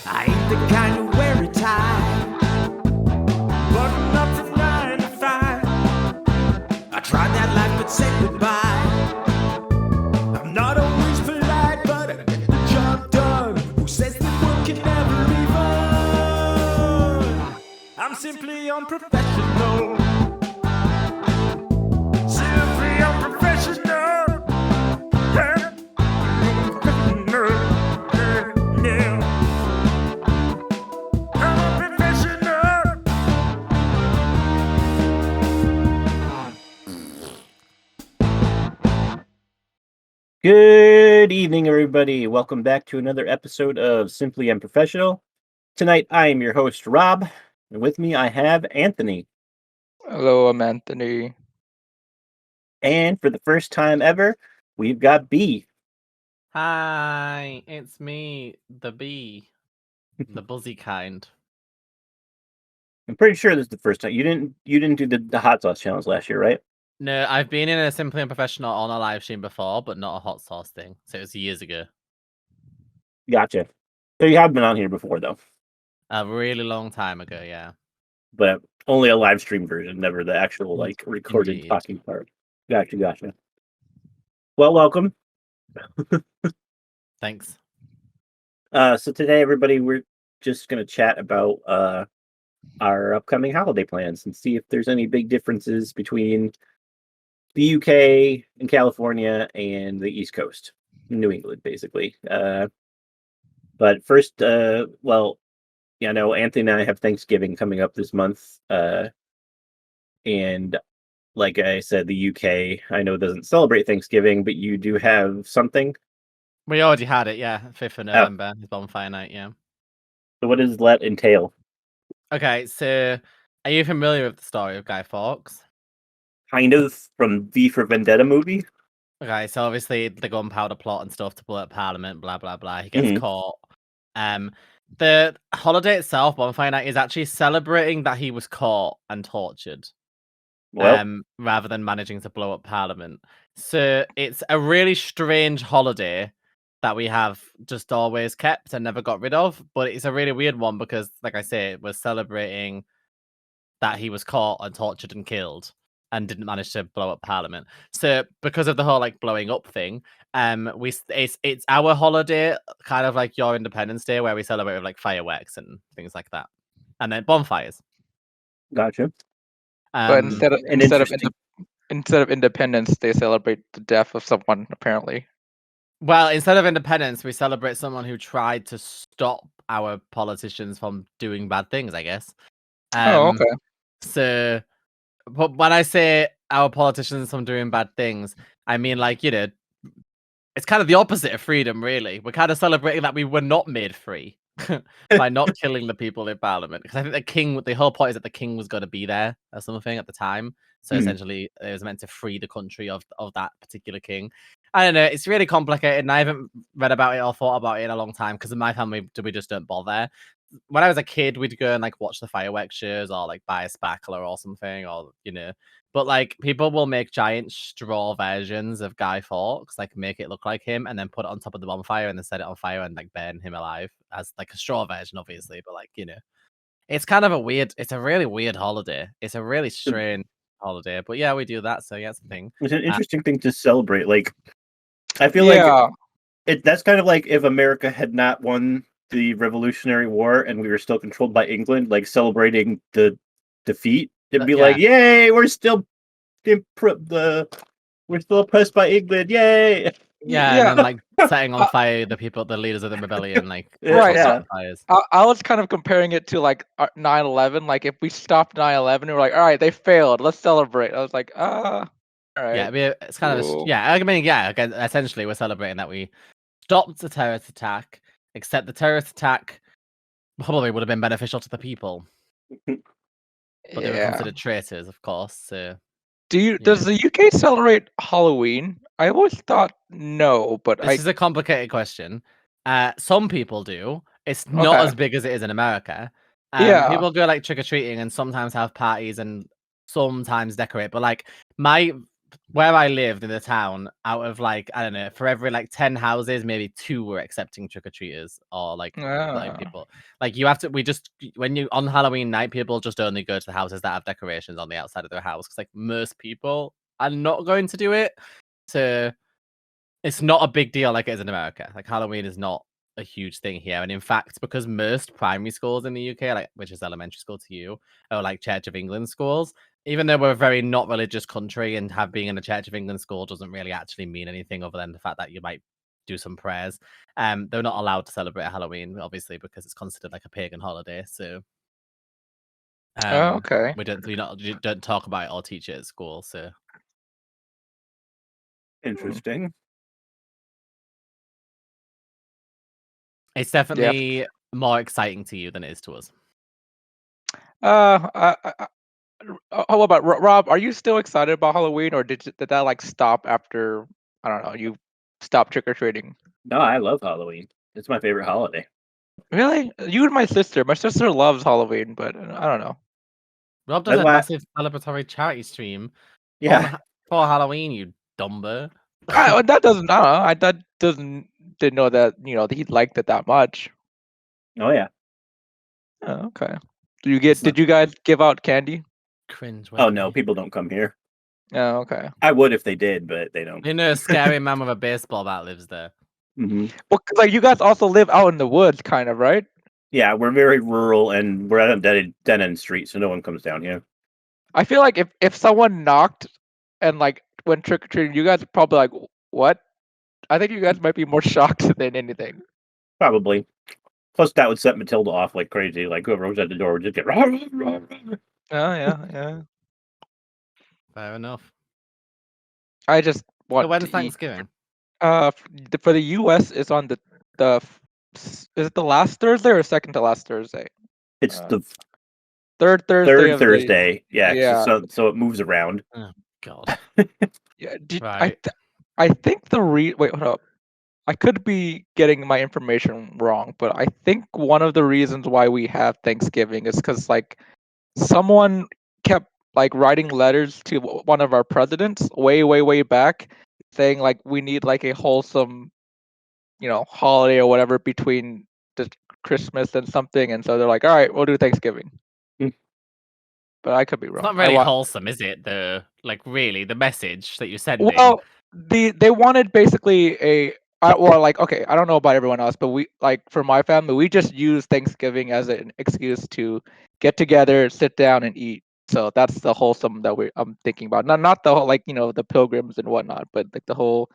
I ain't the kind to wear a tie, button up from 9 to 5. I tried that life but said goodbye. I'm not always polite, but I get the job done. Who says that work can never be fun? I'm simply unprofessional. Simply unprofessional. Yeah. Yeah. I'm unprofessional. Good evening, everybody. Welcome back to another episode of Simply Unprofessional. Tonight, I am your host, Rob, and with me I have Anthony. Hello, I'm Anthony. And for the first time ever, we've got Bea. Hi, it's me, the bee, the buzzy kind. I'm pretty sure this is the first time. You didn't do the hot sauce challenge last year, right? No, I've been in a Simply Unprofessional on a live stream before, but not a hot sauce thing. So it was years ago. Gotcha. So you have been on here before, though, A really long time ago, yeah. but only a live stream version, never the actual recorded Indeed. talking part. Gotcha. Well, welcome. Thanks. So today, everybody, we're just going to chat about our upcoming holiday plans and see if there's any big differences between the UK and California and the East Coast, New England, basically. But first, well, I know Anthony and I have Thanksgiving coming up this month. And like I said, the UK, I know, doesn't celebrate Thanksgiving, but you do have something. We already had it, yeah. 5th of November, is bonfire night, yeah. So what does that entail? Okay, so are you familiar with the story of Guy Fawkes? Kind of from V for Vendetta movie. Okay, so obviously the gunpowder plot and stuff to blow up Parliament, blah blah blah. He gets caught. The holiday itself, bonfire night, is actually celebrating that he was caught and tortured, Well, rather than managing to blow up Parliament. So it's a really strange holiday that we have just always kept and never got rid of. But it's a really weird one because, like I say, we're celebrating that he was caught and tortured and killed and didn't manage to blow up Parliament. So because of the whole blowing up thing, it's our holiday, kind of like your Independence Day, where we celebrate with fireworks and things like that, and then bonfires. gotcha. But instead interesting. of independence, they celebrate the death of someone. Apparently, Well, instead of independence, we celebrate someone who tried to stop our politicians from doing bad things, I guess. okay. So, but when I say our politicians from doing bad things, I mean it's kind of the opposite of freedom, really. We're kind of celebrating that we were not made free by not killing the people in Parliament. Because I think the whole point is that the king was going to be there or something at the time. So essentially, it was meant to free the country of that particular king. I don't know. It's really complicated, and I haven't read about it or thought about it in a long time because in my family, we just don't bother. When I was a kid, we'd go and watch the fireworks shows or buy a spackler or something, or But people will make giant straw versions of Guy Fawkes, make it look like him, and then put it on top of the bonfire and then set it on fire and burn him alive as a straw version, obviously. But it's kind of it's a really weird holiday. It's a really strange holiday. But yeah, we do that. So yeah, it's a thing. It's an interesting thing to celebrate. I feel like that's kind of like if America had not won the Revolutionary War and we were still controlled by England, celebrating the defeat. It'd be like, yay, we're still oppressed by England, yay! Yeah, and then setting on fire the leaders of the rebellion, right. Yeah. I was kind of comparing it to 9/11. If we stopped 9/11, we were like, all right, they failed, let's celebrate. I was like, all right. Yeah, it's kind of I mean, again, essentially, we're celebrating that we stopped the terrorist attack. Except the terrorist attack probably would have been beneficial to the people, but they were considered traitors, of course. So, does the UK celebrate Halloween? I always thought no, but this is a complicated question. Some people do. It's not as big as it is in America. People go trick or treating and sometimes have parties and sometimes decorate. But my where I lived in the town, out of like, I don't know, for every like 10 houses, maybe 2 were accepting trick-or-treaters or like letting Ah. people. Like you have to, when you on Halloween night, people just only go to the houses that have decorations on the outside of their house. Because like most people are not going to do it. So it's not a big deal like it is in America. Like Halloween is not a huge thing here. And in fact, because most primary schools in the UK, like which is elementary school to you, are like Church of England schools, even though we're a very not religious country and being in a Church of England school doesn't really actually mean anything other than the fact that you might do some prayers. They're not allowed to celebrate Halloween, obviously, because it's considered like a pagan holiday. So Okay. we don't talk about it or teach it at school. So Interesting. it's definitely more exciting to you than it is to us. How about Rob? Are you still excited about Halloween, or did that like stop after, I don't know, you stopped trick or treating? No, I love Halloween. It's my favorite holiday. Really? You and my sister. My sister loves Halloween, but I don't know. Rob does That's a why- massive celebratory charity stream Yeah, for Halloween, you dumber. That doesn't. I don't know. That didn't know that he liked it that much. oh yeah. Oh, okay. Did you guys give out candy? Cringe. Oh no, Webby. people don't come here. Oh, okay. I would if they did, but they don't. You know, a scary man with a baseball bat lives there. Hmm. Well, 'cause, like you guys also live out in the woods, kind of, right? Yeah, we're very rural and we're at a dead end street, so no one comes down here. I feel like if someone knocked and like went trick or treating, you guys are probably like, what? I think you guys might be more shocked than anything. Probably. Plus, that would set Matilda off like crazy. Like whoever was at the door would just get. Oh yeah. Fair enough. I just So want when's to eat. Thanksgiving? For the U.S. it's on is it the last Thursday or second to last Thursday? It's the Third Thursday third of the Thursday. Yeah, yeah. so it moves around. Oh God. Yeah. Right. I think wait, hold up. I could be getting my information wrong, but I think one of the reasons why we have Thanksgiving is because like someone kept like writing letters to one of our presidents way back, saying like we need like a wholesome, holiday or whatever between the Christmas and something, and so they're like, all right, we'll do Thanksgiving. Hmm. But I could be wrong. It's not really wholesome, is it? Like really, the message that you're sending. Well, they wanted basically okay, I don't know about everyone else, but we like for my family, we just use Thanksgiving as an excuse to get together, sit down, and eat. So that's the wholesome that I'm thinking about. Not the whole like the pilgrims and whatnot, but like the whole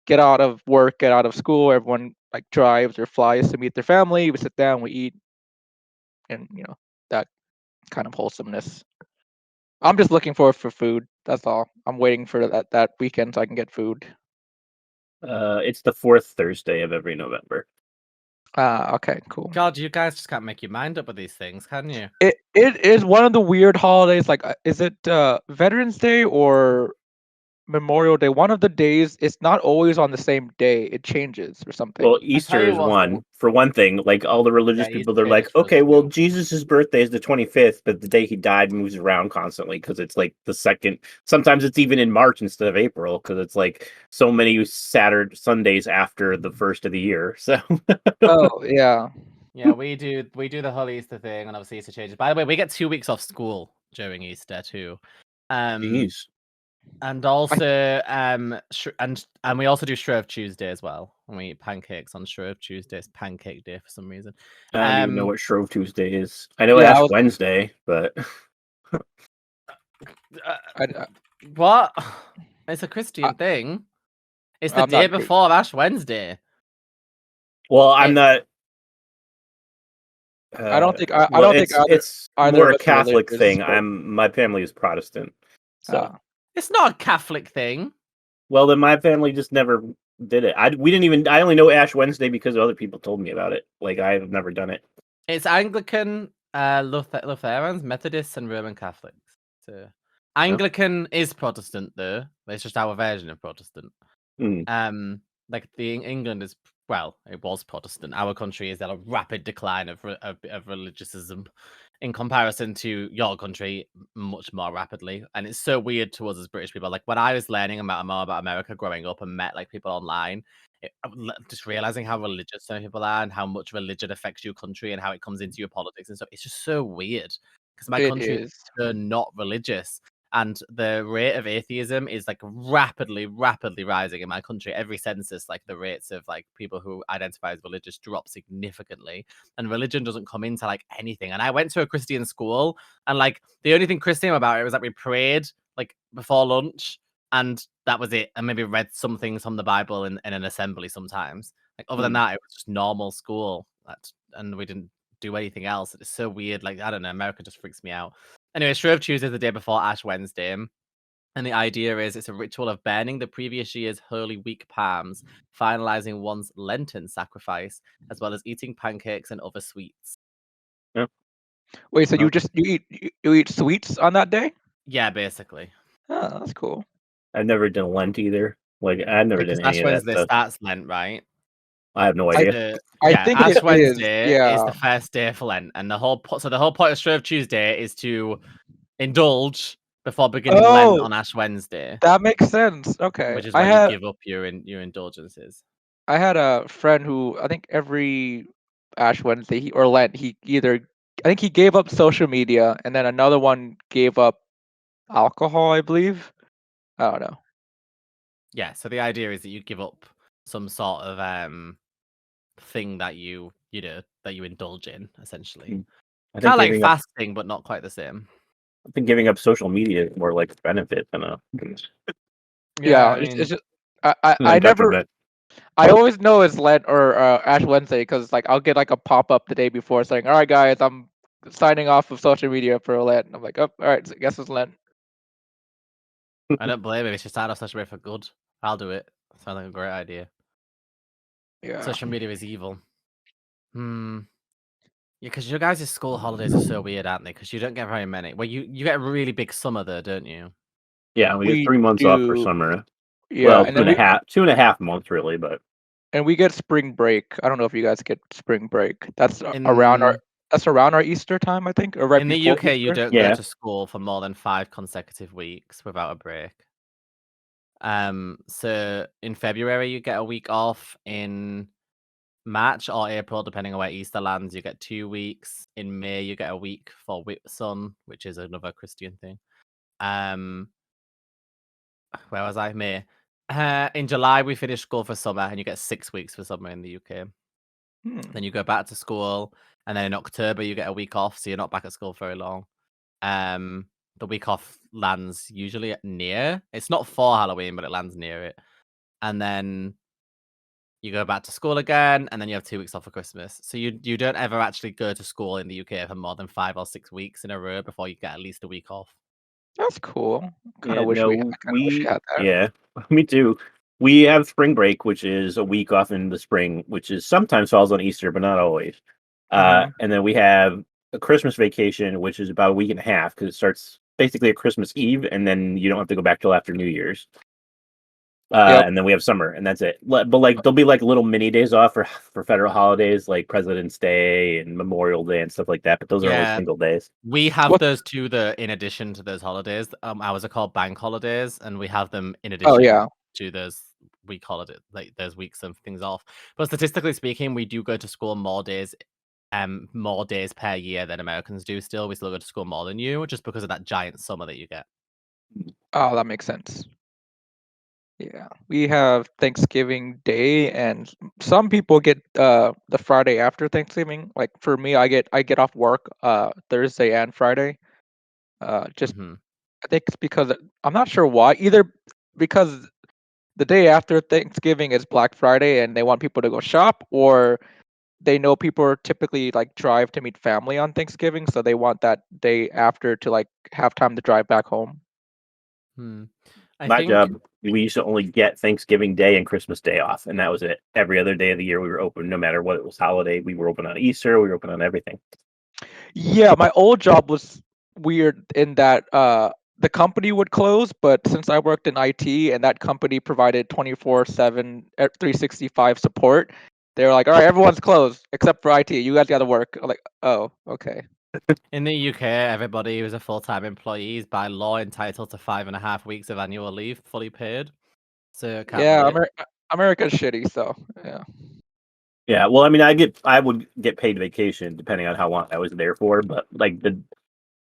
get out of work, get out of school. Everyone like drives or flies to meet their family. We sit down, we eat, and that kind of wholesomeness. I'm just looking forward for food. That's all. I'm waiting for that weekend so I can get food. It's the fourth Thursday of every November. Okay, cool. God, you guys just can't make your mind up with these things, can you? It is one of the weird holidays. Like, is it Veterans Day or Memorial Day? One of the days. It's not always on the same day. It changes or something. Well, Easter is one. For one thing, like all the religious people, they're like, okay, well, Jesus' birthday is the 25th, but the day he died moves around constantly because it's like the second. Sometimes it's even in March instead of April because it's like so many Sundays after the first of the year. So. Oh yeah. Yeah, we do the whole Easter thing, and obviously Easter changes. By the way, we get 2 weeks off school during Easter too. Jeez. And also, and we also do Shrove Tuesday as well. And we eat pancakes on Shrove Tuesday. It's Pancake Day for some reason. I don't even know what Shrove Tuesday is. I know Ash Wednesday, but what? It's a Christian thing. It's the day before Ash Wednesday. Well, I'm not. I don't think. I don't think it's more a Catholic thing. My family is Protestant, so it's not a Catholic thing. Well, then my family just never did it. I only know Ash Wednesday because other people told me about it. Like I've never done it. It's Anglican, Lutherans, Methodists, and Roman Catholics. So Anglican is Protestant, though. It's just our version of Protestant. Like England is. Well, it was Protestant. Our country is at a rapid decline of religiosism. in comparison to your country much more rapidly. And it's so weird to us as British people. Like when I was learning more about America growing up and met like people online, just realizing how religious some people are and how much religion affects your country and how it comes into your politics and stuff. It's just so weird because my It country is. is not religious. And the rate of atheism is like rapidly rising in my country. Every census, like the rates of like people who identify as religious drop significantly, and religion doesn't come into like anything. And I went to a Christian school, and like the only thing Christian about it was that we prayed like before lunch, and that was it. And maybe read some things from the Bible in an assembly sometimes. Like other than that, it was just normal school, and we didn't do anything else. It's so weird. Like I don't know, America just freaks me out. Anyway, Shrove Tuesday is the day before Ash Wednesday. And the idea is it's a ritual of burning the previous year's Holy Week palms, finalizing one's Lenten sacrifice, as well as eating pancakes and other sweets. Wait, so Oh. you eat sweets on that day? Yeah, basically. Oh, that's cool. I've never done Lent either. Like I've never Because done any Ash of that Wednesday stuff. starts Lent, right? I have no I- idea. I Yeah, think Ash it is, Wednesday is yeah. the first day for Lent, and the whole point of Shrove Tuesday is to indulge before beginning Lent Oh, on Ash Wednesday, that makes sense. Okay. which is why you give up your indulgences. I had a friend who I think every Ash Wednesday or Lent I think he gave up social media, and then another one gave up alcohol, I believe. I don't know. Yeah, so the idea is that you give up some sort of thing that you that you indulge in, essentially. I Kind think of like giving up, fasting, but not quite the same. I think giving up social media is more like a benefit than a Yeah, I mean, it's just I never. detriment. I always know it's Lent or Ash Wednesday because like I'll get like a pop up the day before saying, "All right, guys, I'm signing off of social media for Lent." And I'm like, "Oh, all right, so I guess it's Lent." I don't blame him. It's just out of social media for good. I'll do it. Sounds like a great idea. Yeah. Social media is evil. Yeah, because your guys' school holidays are so weird, aren't they? Because you don't get very many. Well, you get a really big summer though, don't you? Yeah, we We get 3 months off for do. summer. Yeah, Well, and two then and a half, 2.5 months really, but we get spring break. I don't know if you guys get spring break. That's In around our Easter time, I think, or right in the before UK, you Easter. don't go Yeah. to school for more than 5 consecutive weeks without a break. So in February you get a week off. In March or April, depending on where Easter lands, you get 2 weeks. In May, you get a week for Whitsun, which is another Christian thing. Where was I? May. In July, we finish school for summer, and you get 6 weeks for summer in the UK. Then you go back to school, and then in October you get a week off, so you're not back at school very long. The week off lands usually near. It's not for Halloween, but it lands near it. And then you go back to school again, and then you have 2 weeks off for Christmas. So you don't ever actually go to school in the UK for more than 5 or 6 weeks in a row before you get at least a week off. That's cool. Kind yeah, of wish we no, had that. yeah, me too. We have spring break, which is a week off in the spring, which is sometimes falls on Easter, but not always. Mhm. And then we have a Christmas vacation, which is about a week and a half because it starts basically at Christmas Eve, and then you don't have to go back till after New Year's. Yep. And then we have summer, and that's it. But like there'll be like little mini days off for federal holidays like President's Day and Memorial Day and stuff like that. But those are only Yeah. single days. We have What- those too, in addition to those holidays. Ours are called bank holidays, and we have them in Oh addition yeah. to those week holidays, like those weeks of things off. But statistically speaking, we do go to school more days per year than Americans do. Still, we still go to school more than you, just because of that giant summer that you get. Oh, that makes sense. Yeah, we have Thanksgiving Day, and some people get the Friday after Thanksgiving. Like for me, I get off work Thursday and Friday. Just Mhm. I think it's because I'm not sure why. Either because the day after Thanksgiving is Black Friday, and they want people to go shop, or they know people are typically like drive to meet family on Thanksgiving, so they want that day after to like have time to drive back home. I My think job, we used to only get Thanksgiving Day and Christmas Day off, and that was it. Every other day of the year, we were open, no matter what it was holiday. We were open on Easter. We were open on everything. Yeah, my old job was weird in that the company would close, but since I worked in IT and that company provided 24/7 365 support, they were like, "All right, everyone's closed except for IT. You guys got to work." I'm like, "Oh, okay." In the UK, everybody who's a full-time employee is by law entitled to 5.5 weeks of annual leave, fully paid. So can't Yeah, beat it. America's shitty, so yeah. Yeah, well, I mean, I would get paid vacation depending on how long I was there for, but like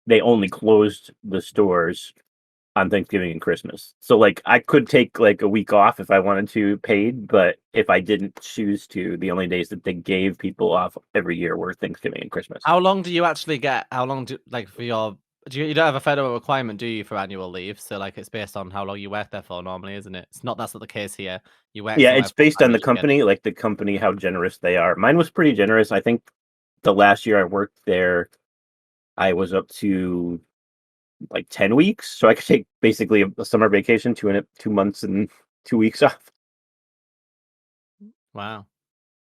they only closed the stores on Thanksgiving and Christmas. So like I could take like a week off if I wanted to paid, but if I didn't choose to, the only days that they gave people off every year were Thanksgiving and Christmas. How long do you actually get? How long do like for your? You don't have a federal requirement, do you, for annual leave? So like it's based on how long you work there for normally, isn't it? It's not. That's not the case here. You work Yeah, somewhere it's full based time, on you the should get it. company, like the company, how generous they are. Mine was pretty generous. I think the last year I worked there, I was up to like 10 weeks. So I could take basically a summer vacation, 2 months and 2 weeks off. Wow.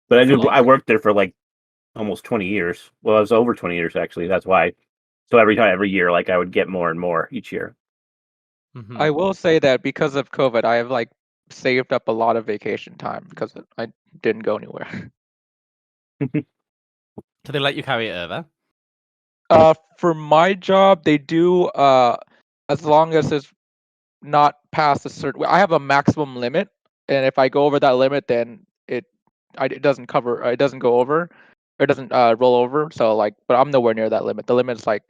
But That's a lot. I worked there for like almost 20 years. Well, I was over 20 years actually. That's why. So every year, like I would get more and more each year. Mhm. I will say that because of COVID, I have like saved up a lot of vacation time because I didn't go anywhere. Do they let you carry it over? For my job, they do as long as it's not past a certain. I have a maximum limit, and if I go over that limit, then it doesn't cover. It doesn't go over. Or it doesn't roll over. So like, but I'm nowhere near that limit. The limit's like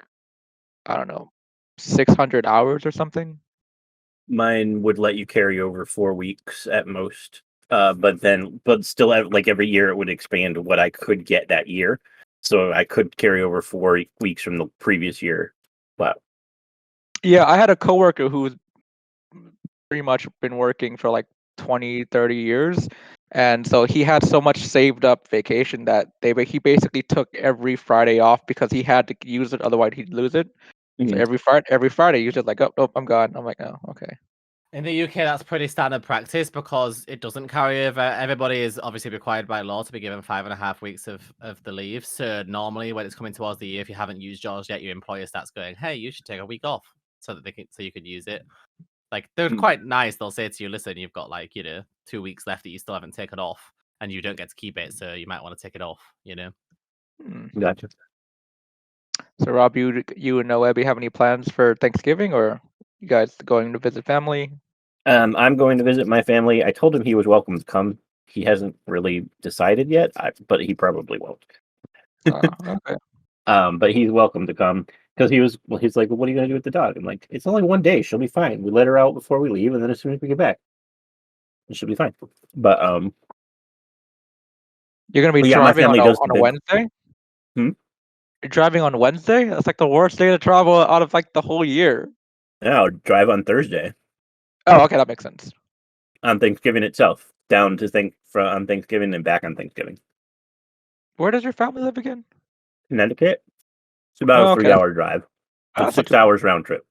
I don't know, 600 hours or something. Mine would let you carry over 4 weeks at most. But still, like every year, it would expand what I could get that year. So I could carry over 4 weeks from the previous year. But Yeah, I had a coworker who's pretty much been working for like 20, 30 years. And so he had so much saved up vacation that he basically took every Friday off because he had to use it, otherwise he'd lose it. So mhm, every Friday he's just like, oh nope, I'm gone. I'm like, oh, okay. In the UK, that's pretty standard practice because it doesn't carry over. Everybody is obviously required by law to be given 5.5 weeks of the leave. So normally, when it's coming towards the year, if you haven't used yours yet, your employer starts going, "Hey, you should take a week off so that you could use it." Like they're mhm, quite nice. They'll say to you, "Listen, you've got like 2 weeks left that you still haven't taken off, and you don't get to keep it, so you might want to take it off." Hmm. gotcha. So Rob, you and Webby have any plans for Thanksgiving, or you guys going to visit family? I'm going to visit my family. I told him he was welcome to come. He hasn't really decided yet, but he probably won't. Okay. But he's welcome to come because he's like, well, what are you gonna do with the dog? I'm like, it's only one day. She'll be fine. We let her out before we leave, and then as soon as we get back, she'll be fine. But You're gonna be yeah, my driving family does the on a big. Wednesday? Hmm? You're driving on Wednesday? That's like the worst day to travel out of like the whole year. Yeah, I'll drive on Thursday Oh, okay, that makes sense. on Thanksgiving itself, down to on Thanksgiving and back on Thanksgiving. Where does your family live again? Connecticut. It's about a Oh, okay, 3-hour drive, so that's not six too bad. hours round trip.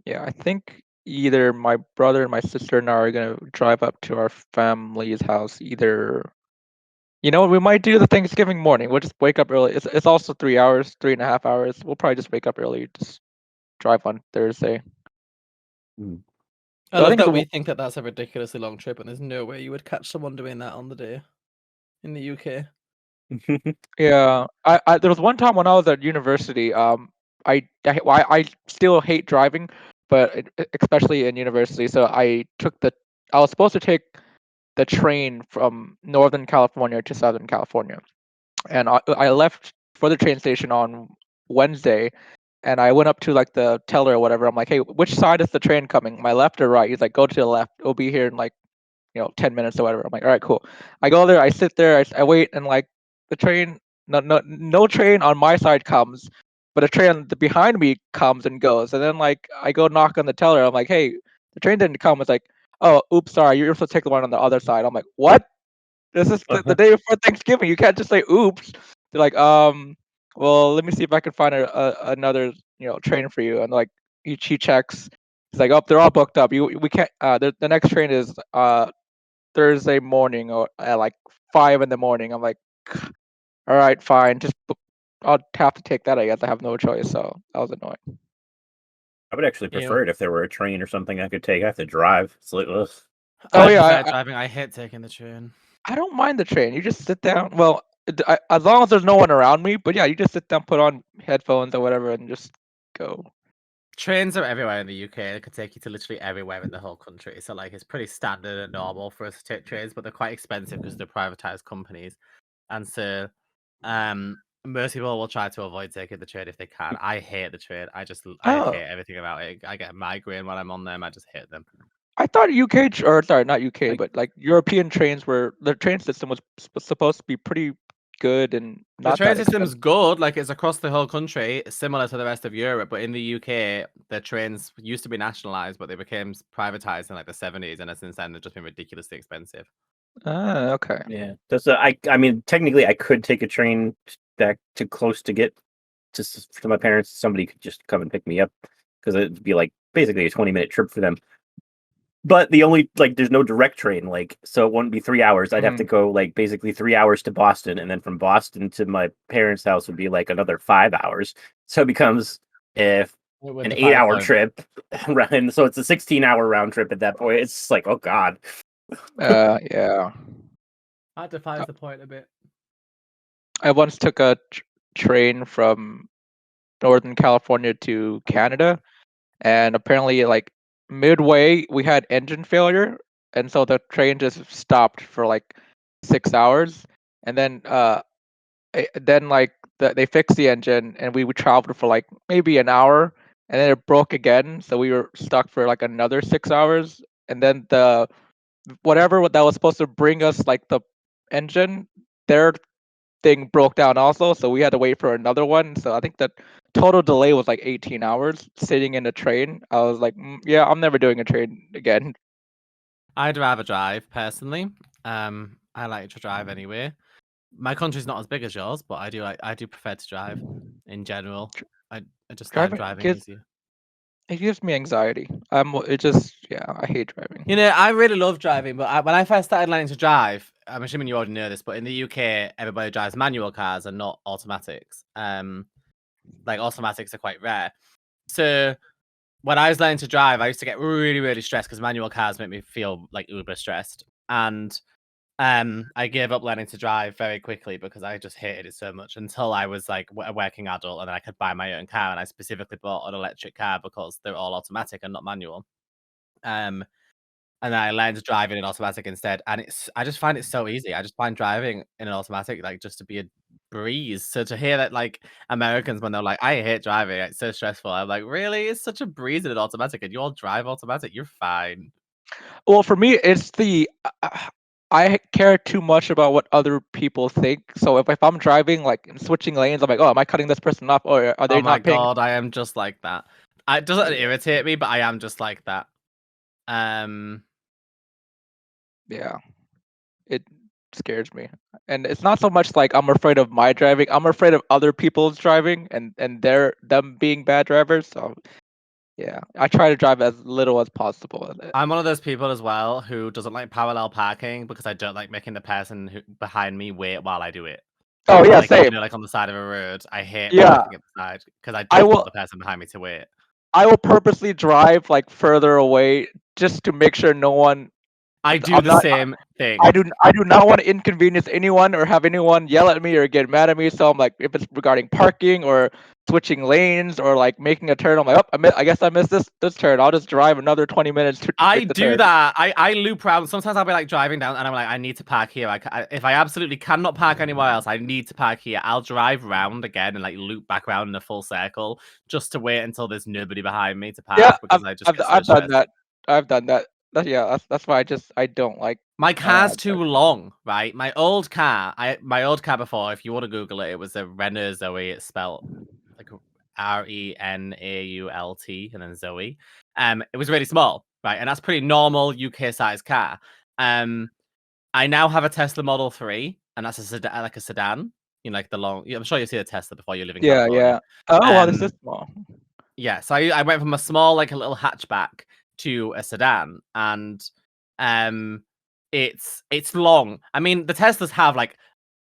Yeah, I think either my brother and my sister and I are gonna drive up to our family's house. Either, you know what, we might do the Thanksgiving morning. We'll just wake up early. It's also 3 hours, 3.5 hours. We'll probably just wake up early, just drive on Thursday. Mm. I But I love think that the we think that that's a ridiculously long trip, and there's no way you would catch someone doing that on the day in the UK. Yeah, I there was one time when I was at university. I still hate driving, but especially in university. So I was supposed to take the train from Northern California to Southern California, and I left for the train station on Wednesday, and I went up to like the teller or whatever. I'm like, hey, which side is the train coming? My left or right? He's like, go to the left. It'll be here in like 10 minutes or whatever. I'm like, all right, cool. I go there, I sit there, I wait, and like the train, no train on my side comes, but a train behind me comes and goes. And then like I go knock on the teller. I'm like, hey, the train didn't come. It's like, oh, oops, sorry, you're supposed to take the one on the other side. I'm like, what? This is the day before Thanksgiving. You can't just say oops. They're like, well, let me see if I can find another train for you. And like he checks. He's like, oh, they're all booked up. We can't. The next train is Thursday morning or at like 5 in the morning. I'm like, all right, fine. I'll have to take that. I guess I have no choice. So that was annoying. I would actually You prefer know, it if there were a train or something I could take. I have to drive. It's like, ugh. Oh I yeah, prefer driving. I hate taking the train. I don't mind the train. You just sit down. Well, as long as there's no one around me. But yeah, you just sit down, put on headphones or whatever, and just go. Trains are everywhere in the UK. They could take you to literally everywhere in the whole country. So like it's pretty standard and normal for us to take trains, but they're quite expensive because they're privatized companies. And so most people will try to avoid taking the train if they can. I hate the train. I Oh, hate everything about it. I get a migraine when I'm on them. I just hate them. I thought or sorry, not UK, Like- but like European trains were the train system was supposed to be pretty good and The not train that system's expensive. good, like it's across the whole country, similar to the rest of Europe. But in the UK, the trains used to be nationalized, but they became privatized in like the 70s, and since then they've just been ridiculously expensive. Ah, okay. Yeah. I mean, technically, I could take a train back to close to get to my parents. Somebody could just come and pick me up because it'd be like basically a 20-minute trip for them. But the only there's no direct train, so it wouldn't be 3 hours. I'd have to go basically 3 hours to Boston, and then from Boston to my parents' house would be like another 5 hours. So it becomes an 8-hour trip, and so it's a 16-hour round trip at that point. It's just like, oh god. Yeah. That defines the point a bit. I once took a train from Northern California to Canada, and apparently, like midway, we had engine failure, and so the train just stopped for like 6 hours, and then they fixed the engine, and we traveled for like maybe an hour, and then it broke again, so we were stuck for like another 6 hours, and then the whatever that was supposed to bring us like the engine, their thing broke down also, so we had to wait for another one. So I think the total delay was like 18 hours sitting in a train. I was like, yeah, I'm never doing a train again. I'd rather drive personally. I like to drive anyway. My country's not as big as yours, but I do prefer to drive in general. I just find driving easier. It gives me anxiety. I hate driving. You know, I really love driving, but when I first started learning to drive, I'm assuming you already know this, but in the UK, everybody drives manual cars and not automatics. Like automatics are quite rare. So when I was learning to drive, I used to get really, really stressed because manual cars make me feel like uber stressed. And I gave up learning to drive very quickly because I just hated it so much until I was like a working adult and then I could buy my own car. And I specifically bought an electric car because they're all automatic and not manual. And then I learned to drive in an automatic instead, and I just find it so easy. I just find driving in an automatic, like, just to be a breeze. So to hear that, like, Americans, when they're like, "I hate driving, it's so stressful," I'm like, "Really? It's such a breeze in an automatic, and you all drive automatic? You're fine." Well, for me, it's I care too much about what other people think. So if I'm driving, like, and switching lanes, I'm like, oh, am I cutting this person off, or are they Oh my not paying? god, I am just like that. It doesn't irritate me, but I am just like that. Yeah, it scares me, and it's not so much like I'm afraid of my driving. I'm afraid of other people's driving, and them being bad drivers. So yeah, I try to drive as little as possible. I'm one of those people as well who doesn't like parallel parking because I don't like making the person behind me wait while I do it. Oh yeah, Like, you same. know, like on the side of a road, I hate Yeah, parking at the side because I I don't want will. the person behind me to wait. I will purposely drive like further away just to make sure no one. I do I'm the not. same thing. I do not want to inconvenience anyone or have anyone yell at me or get mad at me. So I'm like, if it's regarding parking or switching lanes or like making a turn, I'm like, oh, I guess I missed this turn. I'll just drive another 20 minutes to I make the do turn. that. I loop around. Sometimes I'll be like driving down and I'm like, I need to park here. If I absolutely cannot park anywhere else, I need to park here. I'll drive round again and like loop back around in a full circle just to wait until there's nobody behind me to park Yeah, because I just get so I've done stressed. that. I've done that. That's why I don't like. My car's too long, right? My old car before, if you want to Google it, it was a Renault Zoe. It's spelled like Renault and then Zoe. It was really small, right? And that's pretty normal UK size car. I now have a Tesla Model 3, and that's like a sedan. You know, like the long. I'm sure you see a Tesla before you live in California. Yeah. Oh wow, this is small. Yeah, so I went from a small, like a little hatchback to a sedan, and it's long. I mean, the Teslas have like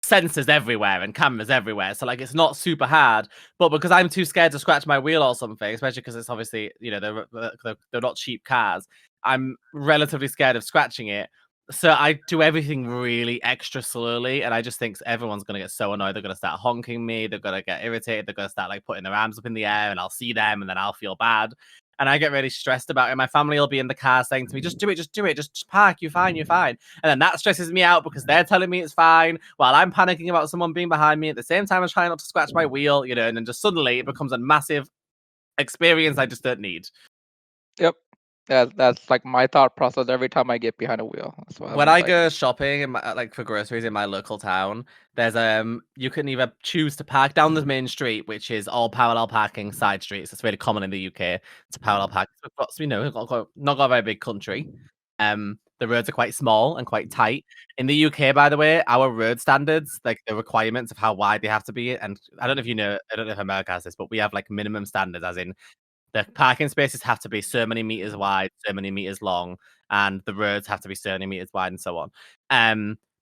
sensors everywhere and cameras everywhere, so like it's not super hard. But because I'm too scared to scratch my wheel or something, especially because it's obviously, you know, they're not cheap cars, I'm relatively scared of scratching it. So I do everything really extra slowly, and I just think everyone's gonna get so annoyed. They're gonna start honking me. They're gonna get irritated. They're gonna start like putting their arms up in the air, and I'll see them, and then I'll feel bad, and I get really stressed about it. My family will be in the car saying to me, "Just do it, just do it, just park. You're fine, you're fine." And then that stresses me out because they're telling me it's fine, while I'm panicking about someone being behind me at the same time as trying not to scratch my wheel, and then just suddenly it becomes a massive experience I just don't need. Yep. That's like my thought process every time I get behind a wheel. That's why When I'm I like, go shopping like for groceries in my local town, there's you can either choose to park down the main street, which is all parallel parking side streets. It's really common in the UK to parallel park. We've got, not got a very big country. The roads are quite small and quite tight. In the UK, by the way, our road standards, like the requirements of how wide they have to be, and I don't know if you know, I don't know if America has this, but we have like minimum standards, as in the parking spaces have to be so many meters wide, so many meters long, and the roads have to be so many meters wide, and so on.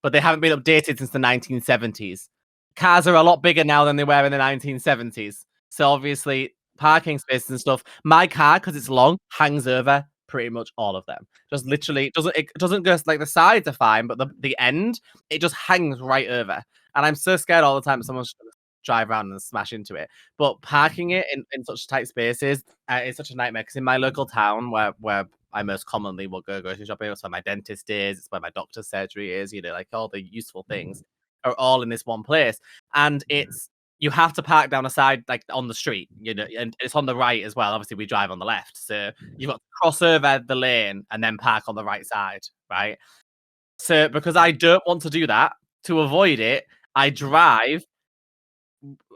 But they haven't been updated since the 1970s. Cars are a lot bigger now than they were in the 1970s. So obviously, parking spaces and stuff. My car, because it's long, hangs over pretty much all of them. Just literally it doesn't go like the sides are fine, but the end it just hangs right over. And I'm so scared all the time someone's gonna drive around and smash into it. But parking it in such tight spaces is such a nightmare because in my local town where I most commonly will go grocery shopping, it's where my dentist is, it's where my doctor's surgery is, like all the useful things are all in this one place. And you have to park down a side like on the street, and it's on the right as well. Obviously, we drive on the left. So you've got to cross over the lane and then park on the right side, right? So because I don't want to do that, to avoid it, I drive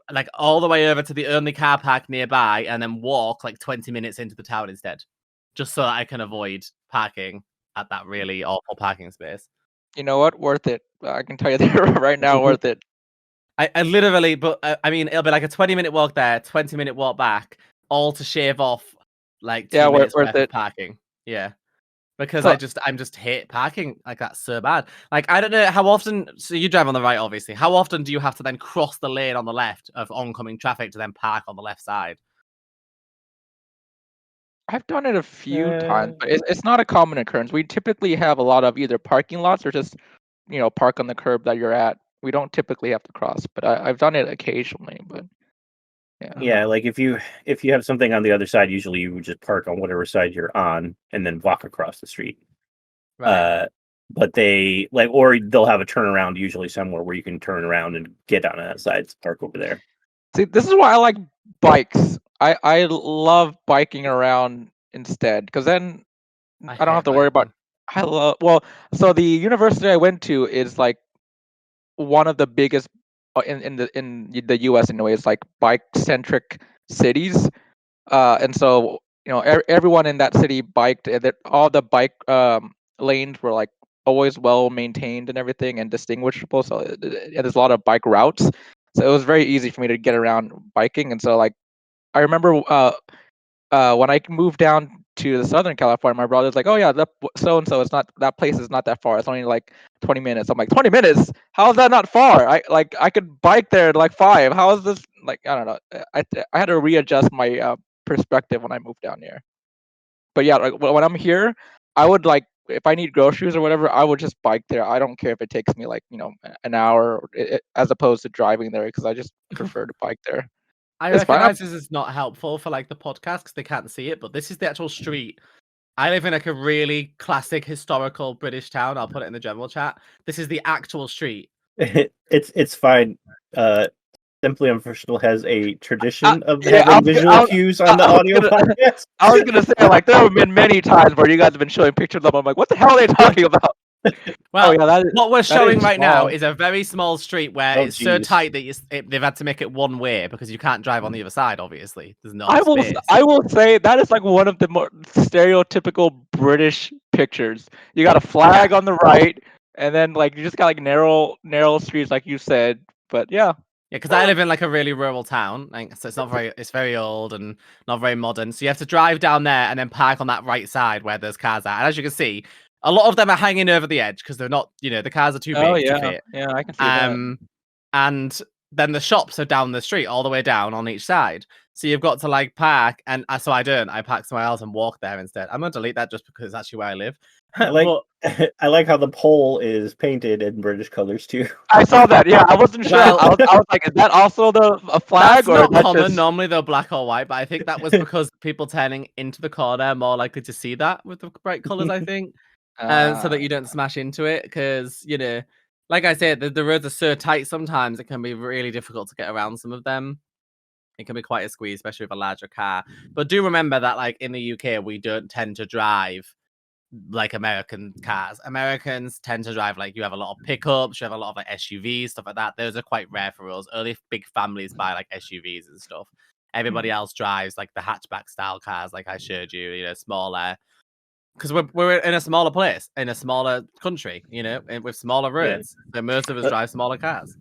like all the way over to the only car park nearby and then walk like 20 minutes into the town instead, just so that I can avoid parking at that really awful parking space. you know what? Worth it. I can tell you that right now, worth it. I literally, but I mean, it'll be like a 20-minute walk there, 20-minute walk back, all to shave off like 2 Yeah, minutes worth worth of it. parking. Yeah. Because So I'm just hate parking like that's so bad. Like I don't know how often. So you drive on the right, obviously. How often do you have to then cross the lane on the left of oncoming traffic to then park on the left side? I've done it a few times, but it's not a common occurrence. We typically have a lot of either parking lots or just park on the curb that you're at. We don't typically have to cross, but I've done it occasionally. But Yeah, like if you have something on the other side, usually you would just park on whatever side you're on and then walk across the street. Right. But they or they'll have a turnaround usually somewhere where you can turn around and get on that side, park over there. see, this is why I like bikes. I love biking around instead because then I don't have to worry about. So the university I went to is like one of the biggest in the U.S. in a way. It's like bike centric cities, and so everyone in that city biked. And all the bike lanes were like always well maintained and everything and distinguishable. So there's a lot of bike routes. So it was very easy for me to get around biking. And so like I remember when I moved down to the Southern California, my brother's like, "Oh yeah, that so and so. It's not that place is not that far. It's only like 20 minutes." I'm like, "20 minutes? How is that not far? I could bike there in like 5. How is this like? I don't know. I had to readjust my perspective when I moved down here. But yeah, like when I'm here, I would like if I need groceries or whatever, I would just bike there. I don't care if it takes me like an hour as opposed to driving there because I just prefer to bike there. I It's fine. recognize this is not helpful for like the podcast because they can't see it, but this is the actual street. I live in like a really classic historical British town. I'll put it in the general chat. This is the actual street. It's fine. Simply Unprofessional has a tradition of Yeah, having visual cues on the audio podcast. I was gonna say like there have been many times where you guys have been showing pictures of them. I'm like, what the hell are they talking about? Well, yeah, what we're showing is right now small. is a very small street where it's so geez. tight that they've had to make it one way because you can't drive on the other side. Obviously, there's no I will space. I will say that is like one of the more stereotypical British pictures. You got a flag on the right, and then like you just got like narrow streets, like you said. But yeah. Yeah, because I live in like a really rural town, so it's very old and not very modern. So you have to drive down there and then park on that right side where those cars are. And as you can see, a lot of them are hanging over the edge because they're not, the cars are too big to fit. Yeah, I can see that. And then the shops are down the street, all the way down on each side. So you've got to like park, and so I don't. I park somewhere else and walk there instead. I'm gonna delete that just because it's actually where I live. I like But- I like how the pole is painted in British colors too. I saw that. Yeah, I wasn't sure. Well- I was like, is that also a flag That's or not that's common. just? Normally they're black or white, but I think that was because people turning into the corner are more likely to see that with the bright colors. I think, so that you don't smash into it. Because like I said, the roads are so tight. Sometimes it can be really difficult to get around some of them. It can be quite a squeeze, especially with a larger car. But do remember that, like in the UK, we don't tend to drive like American cars. Americans tend to drive like you have a lot of pickups, you have a lot of like SUVs, stuff like that. Those are quite rare for us. Only big families buy like SUVs and stuff. Everybody else drives like the hatchback style cars, like I showed you, smaller. Because we're in a smaller place, in a smaller country, with smaller roads. So most of us drive smaller cars.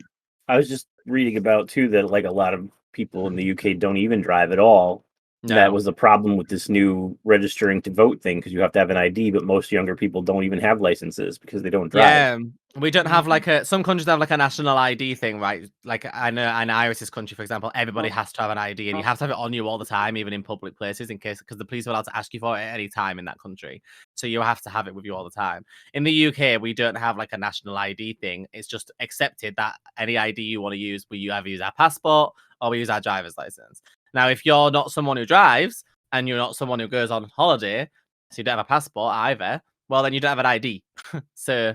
I was just reading about too that like a lot of people in the UK don't even drive at all. No. That was the problem with this new registering to vote thing because you have to have an ID, but most younger people don't even have licenses because they don't drive. Yeah, we don't have like some countries have like a national ID thing, right? Like I know in Iris's country, for example, everybody has to have an ID and you have to have it on you all the time, even in public places, because the police are allowed to ask you for it at any time in that country. So you have to have it with you all the time. In the UK, we don't have like a national ID thing. It's just accepted that any ID you want to use, we either use our passport or we use our driver's license. Now, if you're not someone who drives and you're not someone who goes on holiday, so you don't have a passport either, well, then you don't have an ID. So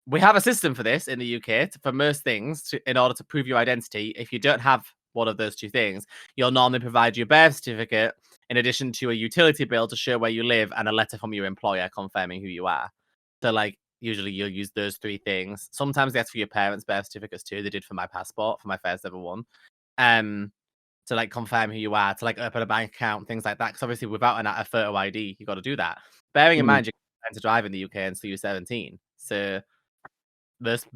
we have a system for this in the UK for most things in order to prove your identity. If you don't have one of those two things, you'll normally provide your birth certificate in addition to a utility bill to show where you live and a letter from your employer confirming who you are. So, like, usually you'll use those three things. Sometimes they ask for your parents' birth certificates too. They did for my passport, for my first ever one. To like confirm who you are, to like open a bank account, things like that. Because obviously, without a photo ID, you got to do that. Bearing in mind, you can't to drive in the UK until you're 17. So there's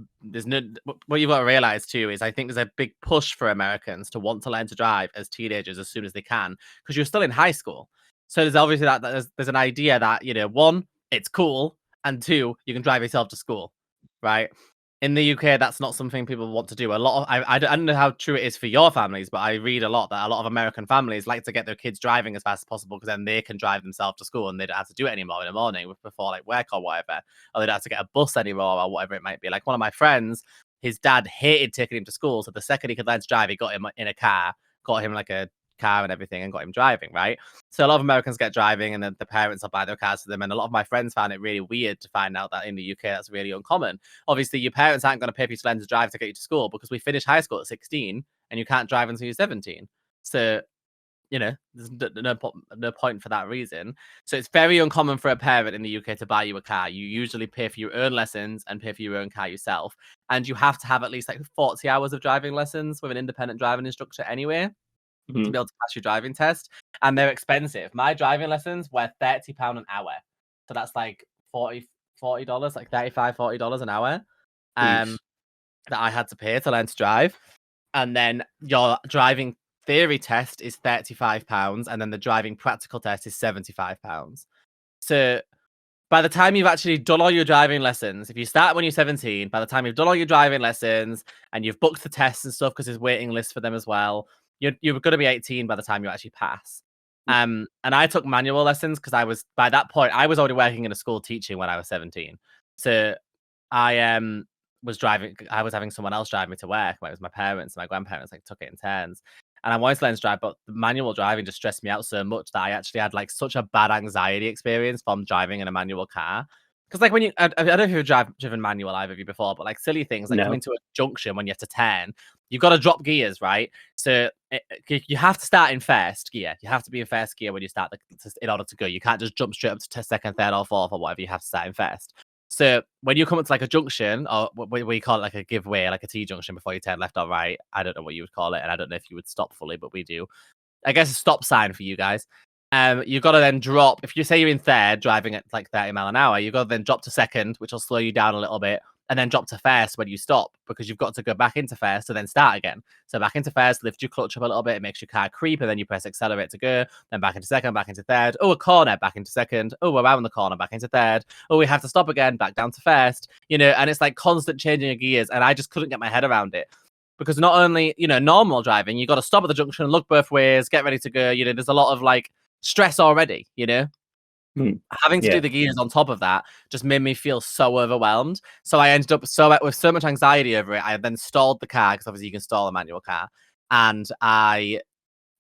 no. What you've got to realize too is I think there's a big push for Americans to want to learn to drive as teenagers as soon as they can because you're still in high school. So there's obviously that there's an idea that one, it's cool, and two, you can drive yourself to school, right? In the UK, that's not something people want to do. A lot of I don't know how true it is for your families, but I read a lot that a lot of American families like to get their kids driving as fast as possible because then they can drive themselves to school and they don't have to do it anymore in the morning before like work or whatever, or they don't have to get a bus anymore or whatever it might be. Like one of my friends, his dad hated taking him to school, so the second he could learn to drive, he got him in a car, got him like a car and everything, and got him driving, right? So a lot of Americans get driving and then the parents will buy their cars for them, and a lot of my friends found it really weird to find out that in the UK that's really uncommon. Obviously your parents aren't going to pay for you to learn to drive to get you to school because we finish high school at 16 and you can't drive until you're 17. So there's no point for that reason. So it's very uncommon for a parent in the UK to buy you a car. You usually pay for your own lessons and pay for your own car yourself, and you have to have at least like 40 hours of driving lessons with an independent driving instructor anyway to be able to pass your driving test, and they're expensive. My driving lessons were £30 an hour, so that's like $40, like $35-40 an hour that I had to pay to learn to drive. And then your driving theory test is £35, and then the driving practical test is £75. So by the time you've actually done all your driving lessons, if you start when you're 17, by the time you've done all your driving lessons and you've booked the tests and stuff, because there's waiting lists for them as well, you're going to be 18 by the time you actually pass. And I took manual lessons because by that point, I was already working in a school teaching when I was 17. So I was driving, I was having someone else drive me to work. It was my parents and my grandparents, like took it in turns. And I wanted to learn to drive, but the manual driving just stressed me out so much that I actually had like such a bad anxiety experience from driving in a manual car. Because like when I don't know if you've driven manual either of you before, but like silly things like coming to a junction when you have to turn, you've got to drop gears, right? So you have to start in first gear. You have to be in first gear when you start in order to go. You can't just jump straight up to second, third, or fourth or whatever. You have to start in first. So when you come up to like a junction, or we call it like a giveaway, like a T-junction before you turn left or right, I don't know what you would call it, and I don't know if you would stop fully, but we do. I guess a stop sign for you guys. You've got to then drop. If you say you're in third, driving at like 30 miles an hour, you've got to then drop to second, which will slow you down a little bit, and then drop to first when you stop, because you've got to go back into first to then start again. So back into first, lift your clutch up a little bit, it makes your car creep, and then you press accelerate to go, then back into second, back into third. Oh, a corner, back into second. Oh, around the corner, back into third. Oh, we have to stop again, back down to first. And it's like constant changing of gears, and I just couldn't get my head around it. Because not only, normal driving, you got to stop at the junction, look both ways, get ready to go. There's a lot of like stress already, Having to do Yeah. the gears on top of that just made me feel so overwhelmed. So I ended up with so much anxiety over it. I then stalled the car because obviously you can stall a manual car, and I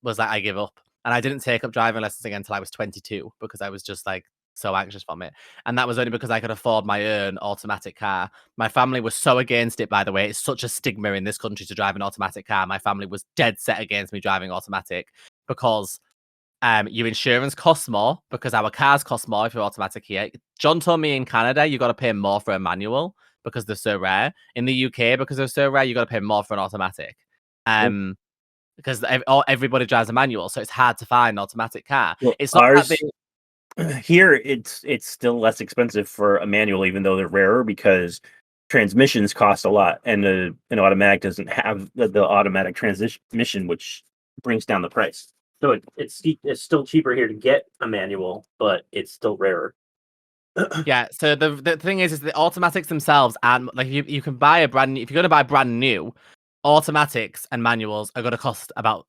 was like, I give up. And I didn't take up driving lessons again until I was 22 because I was just like so anxious from it. And that was only because I could afford my own automatic car. My family was so against it, by the way. It's such a stigma in this country to drive an automatic car. My family was dead set against me driving automatic because your insurance costs more because our cars cost more if you're automatic here. John told me in Canada, you got to pay more for a manual because they're so rare. In the UK, because they're so rare, you got to pay more for an automatic. Because everybody drives a manual, so it's hard to find an automatic car. Well, It's not that here it's still less expensive for a manual, even though they're rarer, because transmissions cost a lot, and an automatic doesn't have the automatic transmission, which brings down the price. So it's still cheaper here to get a manual, but it's still rarer. Yeah, so the thing is the automatics themselves, and like you can buy if you're going to buy brand new, automatics and manuals are going to cost about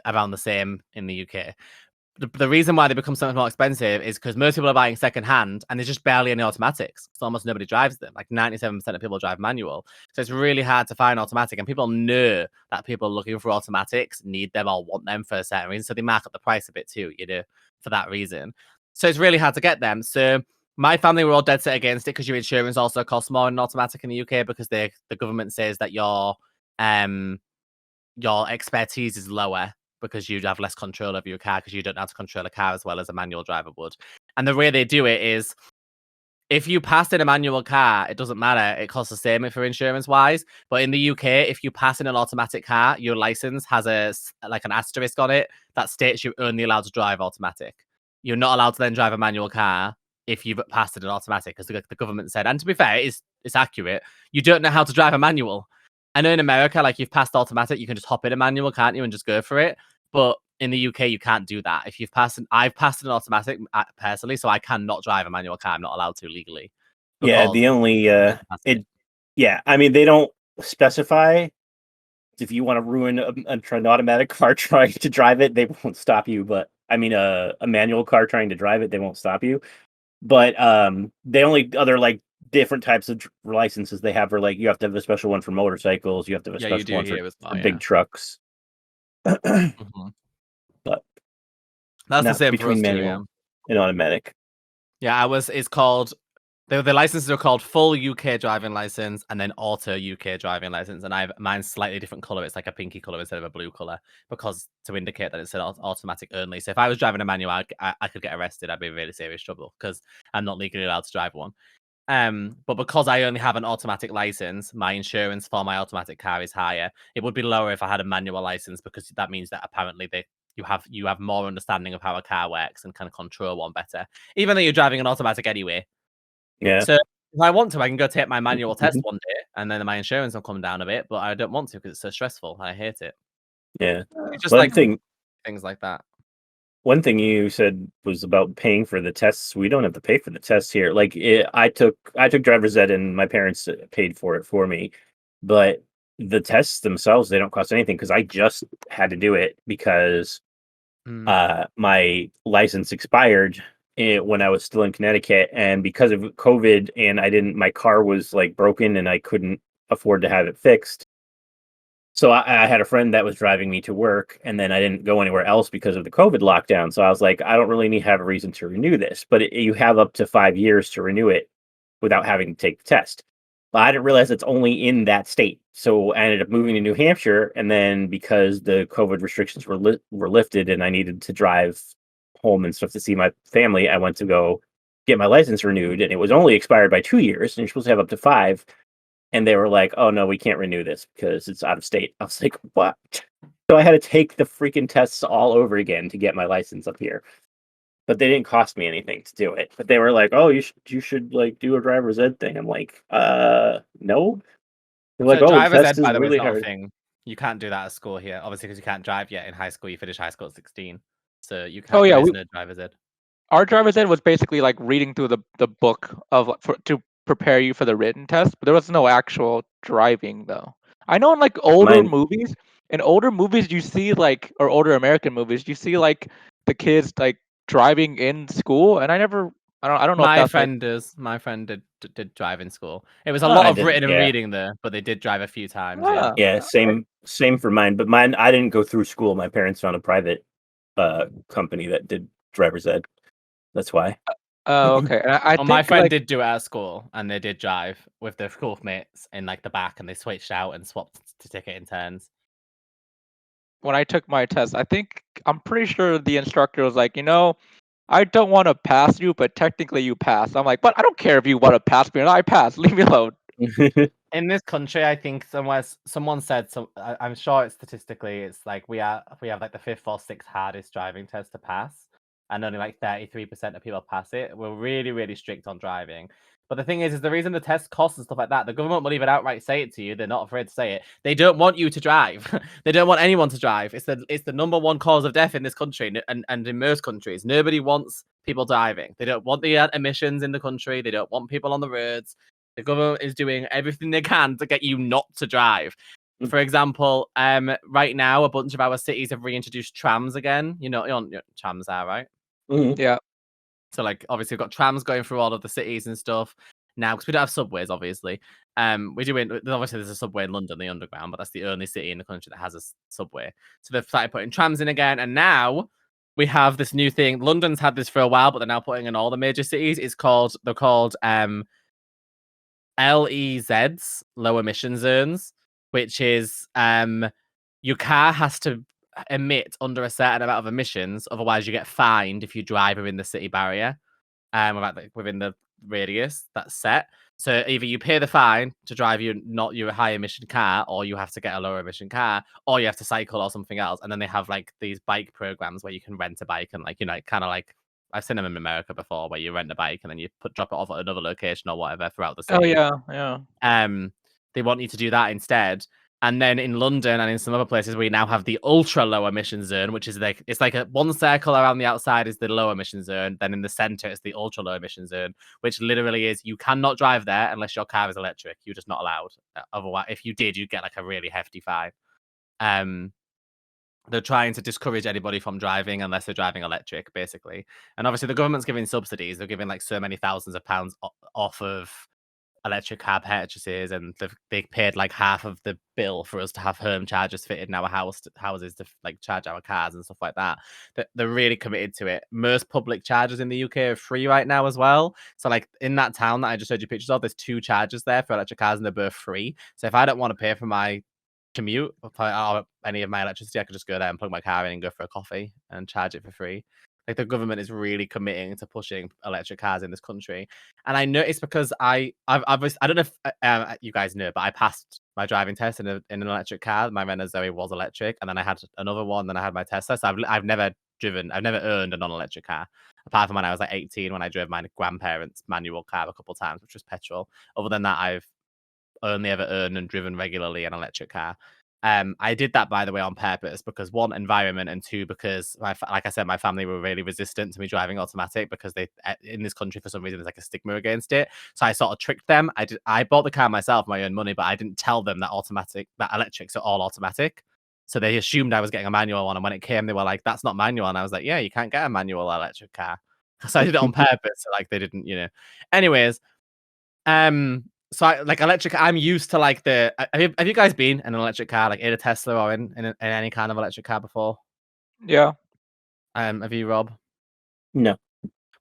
around the same in the UK. The reason why they become so much more expensive is because most people are buying second hand and there's just barely any automatics. So almost nobody drives them. Like 97% of people drive manual. So it's really hard to find automatic. And people know that people looking for automatics need them or want them for a certain reason. So they mark up the price a bit too, for that reason. So it's really hard to get them. So my family were all dead set against it because your insurance also costs more in automatic in the UK because the government says that your expertise is lower because you'd have less control over your car because you don't know how to control a car as well as a manual driver would. And the way they do it is if you pass in a manual car, it doesn't matter. It costs the same for insurance wise. But in the UK, if you pass in an automatic car, your license has an asterisk on it that states you're only allowed to drive automatic. You're not allowed to then drive a manual car if you've passed in an automatic because the government said, and to be fair, it's accurate. You don't know how to drive a manual. I know in America, like you've passed automatic, you can just hop in a manual, can't you, and just go for it. But in the UK, you can't do that. If I've passed an automatic personally, so I cannot drive a manual car. I'm not allowed to legally. Yeah, the only I mean, they don't specify if you want to ruin an automatic car trying to drive it, they won't stop you. But I mean, a manual car trying to drive it, they won't stop you. But the only other different types of licenses they have are you have to have a special one for motorcycles, you have to have a special one for big trucks. But that's the same between for us manual and automatic. Yeah, it's called the licenses are called full UK driving license and then auto UK driving license, and mine's slightly different color. It's like a pinky color instead of a blue color because to indicate that it's an automatic only. So if I was driving a manual, I could get arrested. I'd be in really serious trouble because I'm not legally allowed to drive one. But because I only have an automatic license, my insurance for my automatic car is higher. It would be lower if I had a manual license because that means that apparently you have more understanding of how a car works and can control one better, even though you're driving an automatic anyway. Yeah. So if I want to, I can go take my manual test one day, and then my insurance will come down a bit. But I don't want to because it's so stressful. I hate it. Yeah. It's just things like that. One thing you said was about paying for the tests. We don't have to pay for the tests here. I took driver's ed, and my parents paid for it for me. But the tests themselves, they don't cost anything because I just had to do it because my license expired when I was still in Connecticut, and because of COVID, and my car was broken, and I couldn't afford to have it fixed. So I had a friend that was driving me to work, and then I didn't go anywhere else because of the COVID lockdown. So I was like, I don't really have a reason to renew this, but you have up to 5 years to renew it without having to take the test. But I didn't realize it's only in that state. So I ended up moving to New Hampshire, and then because the COVID restrictions were lifted and I needed to drive home and stuff to see my family, I went to go get my license renewed, and it was only expired by 2 years, and you're supposed to have up to 5. And they were like, oh, no, we can't renew this because it's out of state. I was like, what? So I had to take the freaking tests all over again to get my license up here. But they didn't cost me anything to do it. But they were like, oh, you should do a driver's ed thing. I'm like, no. They're like, so oh, driver's test ed, by is the way, really is not a hard. thing. You can't do that at school here, obviously, because you can't drive yet in high school. You finish high school at 16. So you can't. Oh, yeah, There is no driver's ed. Our driver's ed was basically reading through the book to prepare you for the written test, but there was no actual driving though. I know in older movies, you see or older American movies, you see the kids driving in school, and I don't know if My that's friend does. My friend did drive in school. It was a Oh, lot I of didn't, written and yeah. reading there, but they did drive a few times. Yeah. Ah, Yeah, same for mine. But mine, I didn't go through school. My parents found a private company that did driver's ed. That's why. Oh, okay. And I Well, my think friend like did do it at school, and they did drive with their schoolmates in like the back, and they switched out and swapped to ticket in turns. when I took my test, I'm pretty sure the instructor was like, I don't want to pass you, but technically you passed. I'm like, but I don't care if you want to pass me or not. I passed. Leave me alone. In this country, I think someone said I'm sure it's statistically it's like we have like the 5th or 6th hardest driving test to pass, and only like 33% of people pass it. We're really, really strict on driving. But the thing is the reason the test costs and stuff like that, the government will even outright say it to you. They're not afraid to say it. They don't want you to drive. They don't want anyone to drive. It's the number one cause of death in this country and in most countries. Nobody wants people driving. They don't want the emissions in the country. They don't want people on the roads. The government is doing everything they can to get you not to drive. For example, right now, a bunch of our cities have reintroduced trams again. You know what trams are, right? Mhm. Yeah. So, like, obviously, we've got trams going through all of the cities and stuff now because we don't have subways, obviously. We do. Obviously, there's a subway in London, the Underground, but that's the only city in the country that has a subway. So they've started putting trams in again, and now we have this new thing. London's had this for a while, but they're now putting in all the major cities. They're called LEZs, low emission zones, which is your car has to emit under a certain amount of emissions, otherwise you get fined if you drive within the city barrier, within the radius that's set. So either you pay the fine to drive your high emission car, or you have to get a lower emission car, or you have to cycle or something else. And then they have like these bike programs where you can rent a bike and kind of like I've seen them in America before, where you rent a bike and then you drop it off at another location or whatever throughout the Oh city. yeah. They want you to do that instead. And then in London and in some other places, we now have the ultra low emission zone, which is like it's like one circle around the outside is the low emission zone. Then in the center, it's the ultra low emission zone, which literally is you cannot drive there unless your car is electric. You're just not allowed. Otherwise, if you did, you'd get like a really hefty fine. They're trying to discourage anybody from driving unless they're driving electric, basically. And obviously, the government's giving subsidies. They're giving like so many thousands of pounds off of electric car purchases, and they paid like half of the bill for us to have home chargers fitted in our houses to like charge our cars and stuff like that. They're really committed to it. Most public chargers in the UK are free right now as well. So like in that town that I just showed you pictures of, there's 2 chargers there for electric cars, and they're both free. So if I don't want to pay for my commute or any of my electricity, I could just go there and plug my car in and go for a coffee and charge it for free. Like the government is really committing to pushing electric cars in this country, and I noticed because I don't know if you guys know, but I passed my driving test in an electric car. My Renault Zoe was electric, and then I had another one. Then I had my Tesla. So I've never owned a non-electric car, apart from when I was like 18 when I drove my grandparents' manual car a couple times, which was petrol. Other than that, I've only ever owned and driven regularly an electric car. I did that, by the way, on purpose because 1, environment, and 2, because like I said, my family were really resistant to me driving automatic because they in this country for some reason there's like a stigma against it. So I sort of tricked them. I bought the car myself, my own money, but I didn't tell them that electrics are all automatic. So they assumed I was getting a manual one, and when it came, they were like, "That's not manual," and I was like, "Yeah, you can't get a manual electric car." So I did it on purpose, so like they didn't, Anyways, so electric. I'm used to like the. Have you guys been in an electric car, like in a Tesla or in any kind of electric car before? Yeah. Have you, Rob? No.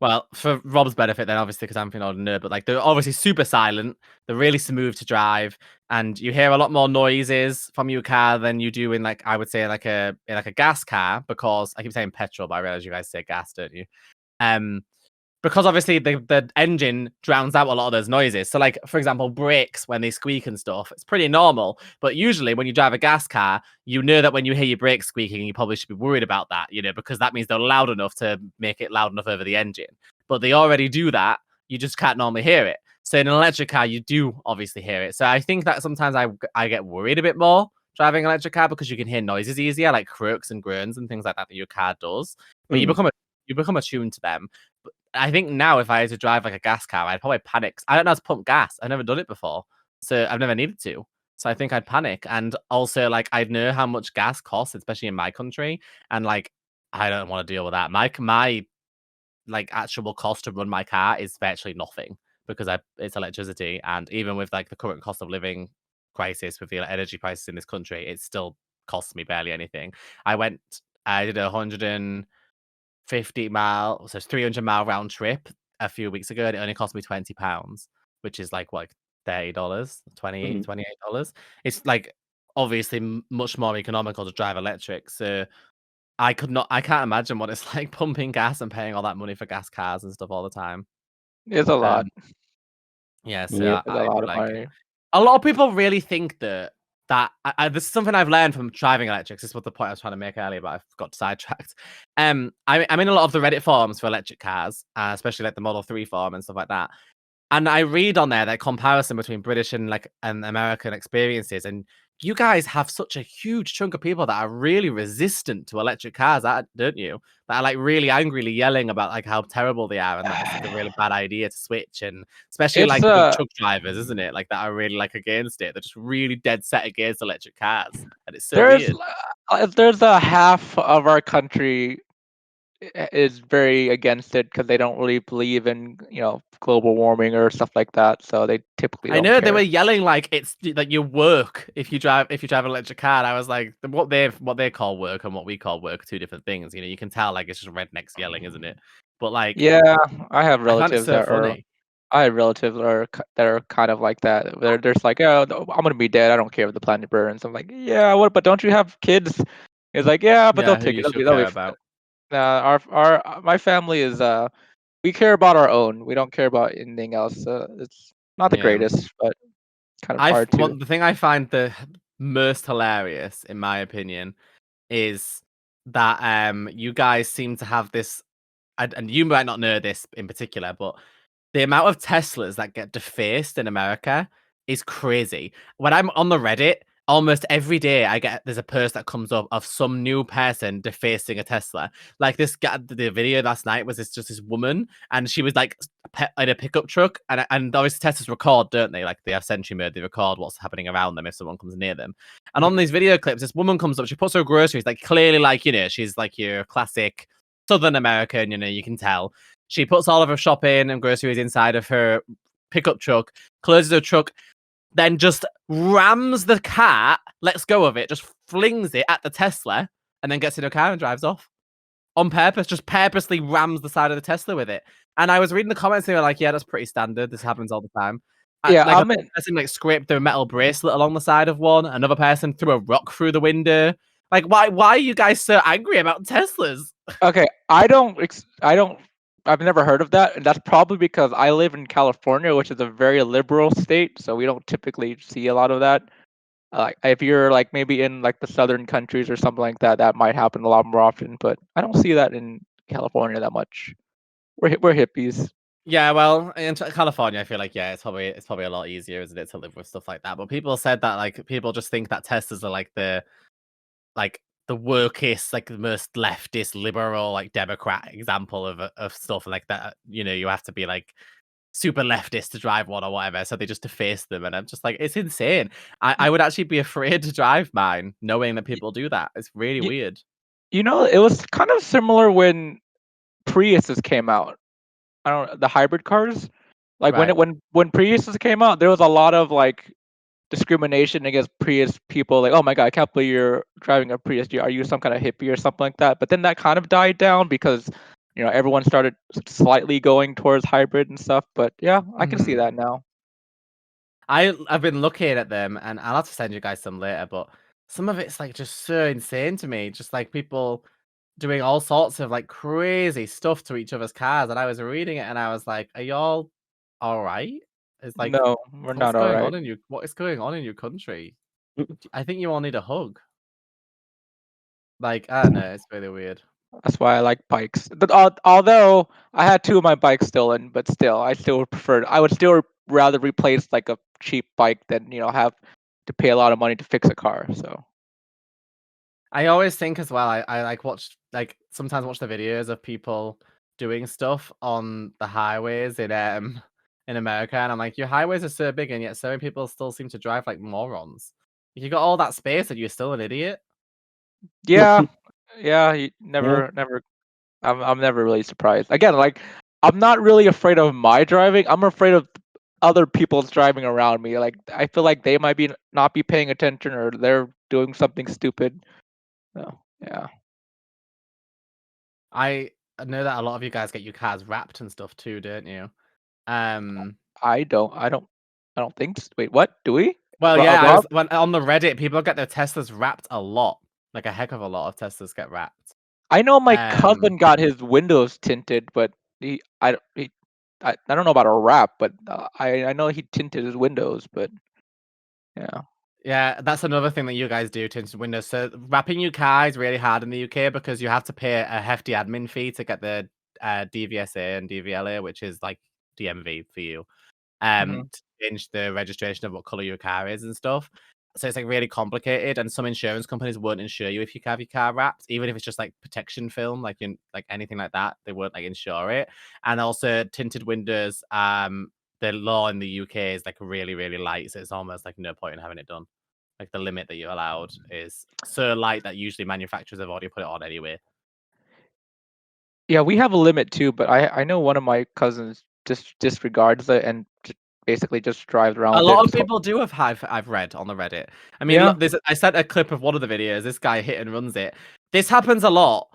Well, for Rob's benefit, then obviously because I'm feeling old and nerd, but like they're obviously super silent. They're really smooth to drive, and you hear a lot more noises from your car than you do in I would say like a gas car, because I keep saying petrol, but I realize you guys say gas, don't you? Because obviously the engine drowns out a lot of those noises. So like, for example, brakes, when they squeak and stuff, it's pretty normal. But usually when you drive a gas car, you know that when you hear your brakes squeaking, you probably should be worried about that, because that means they're loud enough to make it loud enough over the engine. But they already do that. You just can't normally hear it. So in an electric car, you do obviously hear it. So I think that sometimes I get worried a bit more driving an electric car because you can hear noises easier, like croaks and groans and things like that your car does. But you become attuned to them. I think now if I had to drive like a gas car, I'd probably panic. I don't know how to pump gas. I've never done it before, so I've never needed to. So I think I'd panic, and also like I'd know how much gas costs, especially in my country, and like I don't want to deal with that. My like actual cost to run my car is virtually nothing because it's electricity, and even with like the current cost of living crisis with the energy prices in this country, it still costs me barely anything. I did 150-mile, so it's 300-mile round trip a few weeks ago, and it only cost me £20, which is like what, $30, Mhm. $28. It's like obviously much more economical to drive electric. So I can't imagine what it's like pumping gas and paying all that money for gas cars and stuff all the time. It's a lot. Yeah, so Yep. It's a I lot feel of like money. a lot of people really think that this is something I've learned from driving electrics. This was the point I was trying to make earlier, but I got sidetracked. I'm in a lot of the Reddit forums for electric cars, especially like the Model 3 forum and stuff like that. And I read on there that comparison between British and American experiences, and you guys have such a huge chunk of people that are really resistant to electric cars, don't you? That are like really angrily yelling about like how terrible they are and that it's like a really bad idea to switch, and especially It's like the big truck drivers, isn't it? Like that are really like against it. They're just really dead set against electric cars, and it's so weird. there's a half of our country is very against it because they don't really believe in global warming or stuff like that, so they typically I don't know they care. were yelling like it's like your work if you drive an electric car. And I was like, what they call work and what we call work are two different things. You can tell like it's just rednecks yelling, isn't it? But like, Yeah, I have I find it relatives so that are funny. I have relatives that are kind of like that. They're just like, oh, I'm gonna be dead. I don't care if the planet burns. I'm like, yeah, what? But don't you have kids? It's like, yeah, but they'll Yeah, who take it. you should They'll care be fine. about. My family is we care about our own. We don't care about anything else. It's not the Yeah, greatest, but kind of hard to. the thing I find the most hilarious, in my opinion, is that you guys seem to have this, and you might not know this in particular, but the amount of Teslas that get defaced in America is crazy. When I'm on the Reddit, almost every day there's a post that comes up of some new person defacing a Tesla. Like this guy, the video last night was just this woman, and she was like in a pickup truck, and obviously Teslas record, don't they? Like they have Sentry mode, they record what's happening around them if someone comes near them. And on these video clips, this woman comes up, she puts her groceries, like clearly like she's like your classic Southern American, you can tell. She puts all of her shopping and groceries inside of her pickup truck, closes her truck, then just rams the car, lets go of it, just flings it at the Tesla, and then gets in her car and drives off. On purpose, just purposely rams the side of the Tesla with it. And I was reading the comments, and they were like, yeah, that's pretty standard. This happens all the time. Yeah, Like a person like scraped their metal bracelet along the side of one. Another person threw a rock through the window. Like, why are you guys so angry about Teslas? okay. I've never heard of that, and that's probably because I live in California, which is a very liberal state, so we don't typically see a lot of that. If you're like maybe in like the southern countries or something like that, that might happen a lot more often. But I don't see that in California that much. We're hippies. Yeah, well, in California, I feel like it's probably a lot easier, isn't it, to live with stuff like that. But people said that like people just think that Teslas are like the workest, like the most leftist, liberal, like Democrat example of stuff like that. You have to be like super leftist to drive one or whatever, so they just deface them, and I'm just like, it's insane. I would actually be afraid to drive mine, knowing that people do that. It's really You, weird. it was kind of similar when Priuses came out. I don't the hybrid cars. Like Right. when Priuses came out, there was a lot of like discrimination against Prius people. Like, oh my god, I can't believe you're driving a Prius. Are you some kind of hippie or something like that? But then that kind of died down because everyone started slightly going towards hybrid and stuff. But yeah, I can see Mhm. that now. I've been looking at them, and I'll have to send you guys some later, but some of it's like just so insane to me. Just like people doing all sorts of like crazy stuff to each other's cars. And I was reading it and I was like, are y'all all right? It's like, No, we're what's not all going right. on what is going on in your country? Mm. I think you all need a hug. Like, I don't know, it's really weird. That's why I like bikes. But although I had two of my bikes stolen, but still, I would still rather replace like a cheap bike than have to pay a lot of money to fix a car. So I always think as well, I like sometimes watch the videos of people doing stuff on the highways in America, and I'm like, your highways are so big, and yet so many people still seem to drive like morons. You got all that space, and you're still an idiot. yeah, yeah, Yeah. never I'm never really surprised. Again, like I'm not really afraid of my driving. I'm afraid of other people's driving around me. Like I feel like they might be not be paying attention or they're doing something stupid. So yeah. I know that a lot of you guys get your cars wrapped and stuff too, don't you? I don't. I don't think. Wait, what? Do we? Well, yeah, Rob? when on the Reddit, people get their Teslas wrapped a lot. Like a heck of a lot of Teslas get wrapped. I know my Um, cousin got his windows tinted, but I don't know about a wrap, but I know he tinted his windows, but yeah. Yeah, that's another thing that you guys do, tinted windows. So wrapping your car is really hard in the UK because you have to pay a hefty admin fee to get the DVSA and DVLA, which is like DMV for you. Mhm. To change the registration of what color your car is and stuff. So it's like really complicated, and some insurance companies won't insure you if you have your car wrapped, even if it's just like protection film, like in like anything like that, they won't like insure it. And also tinted windows, the law in the UK is like really, really light, so it's almost like no point in having it done. Like the limit that you're allowed is so light that usually manufacturers have already put it on anyway. Yeah, we have a limit too, but I know one of my cousins just disregards it and basically just drives around A with it. lot of So, people do have I've read on the Reddit. I mean, yeah. look, I sent a clip of one of the videos. This guy hit and runs it. This happens a lot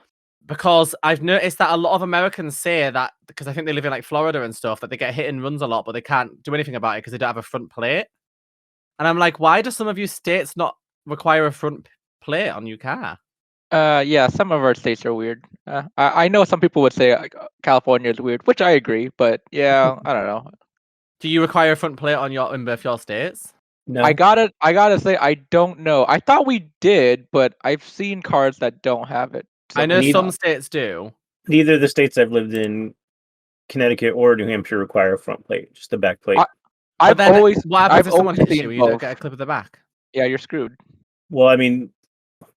because I've noticed that a lot of Americans say that because I think they live in like Florida and stuff that they get hit and runs a lot, but they can't do anything about it because they don't have a front plate. And I'm like, why do some of you states not require a front plate on your car? Yeah, some of our states are weird. I know some people would say California is weird, which I agree, but yeah, I don't know. Do you require a front plate on in both your states? No. I gotta say I don't know. I thought we did, but I've seen cars that don't have it. I know Neither- some states do. Neither of the states I've lived in, Connecticut or New Hampshire, require a front plate, just a back plate. I've then always what happens I've if someone always hits you? seen You don't both. get a clip of the back. Yeah, you're screwed. Well, I mean,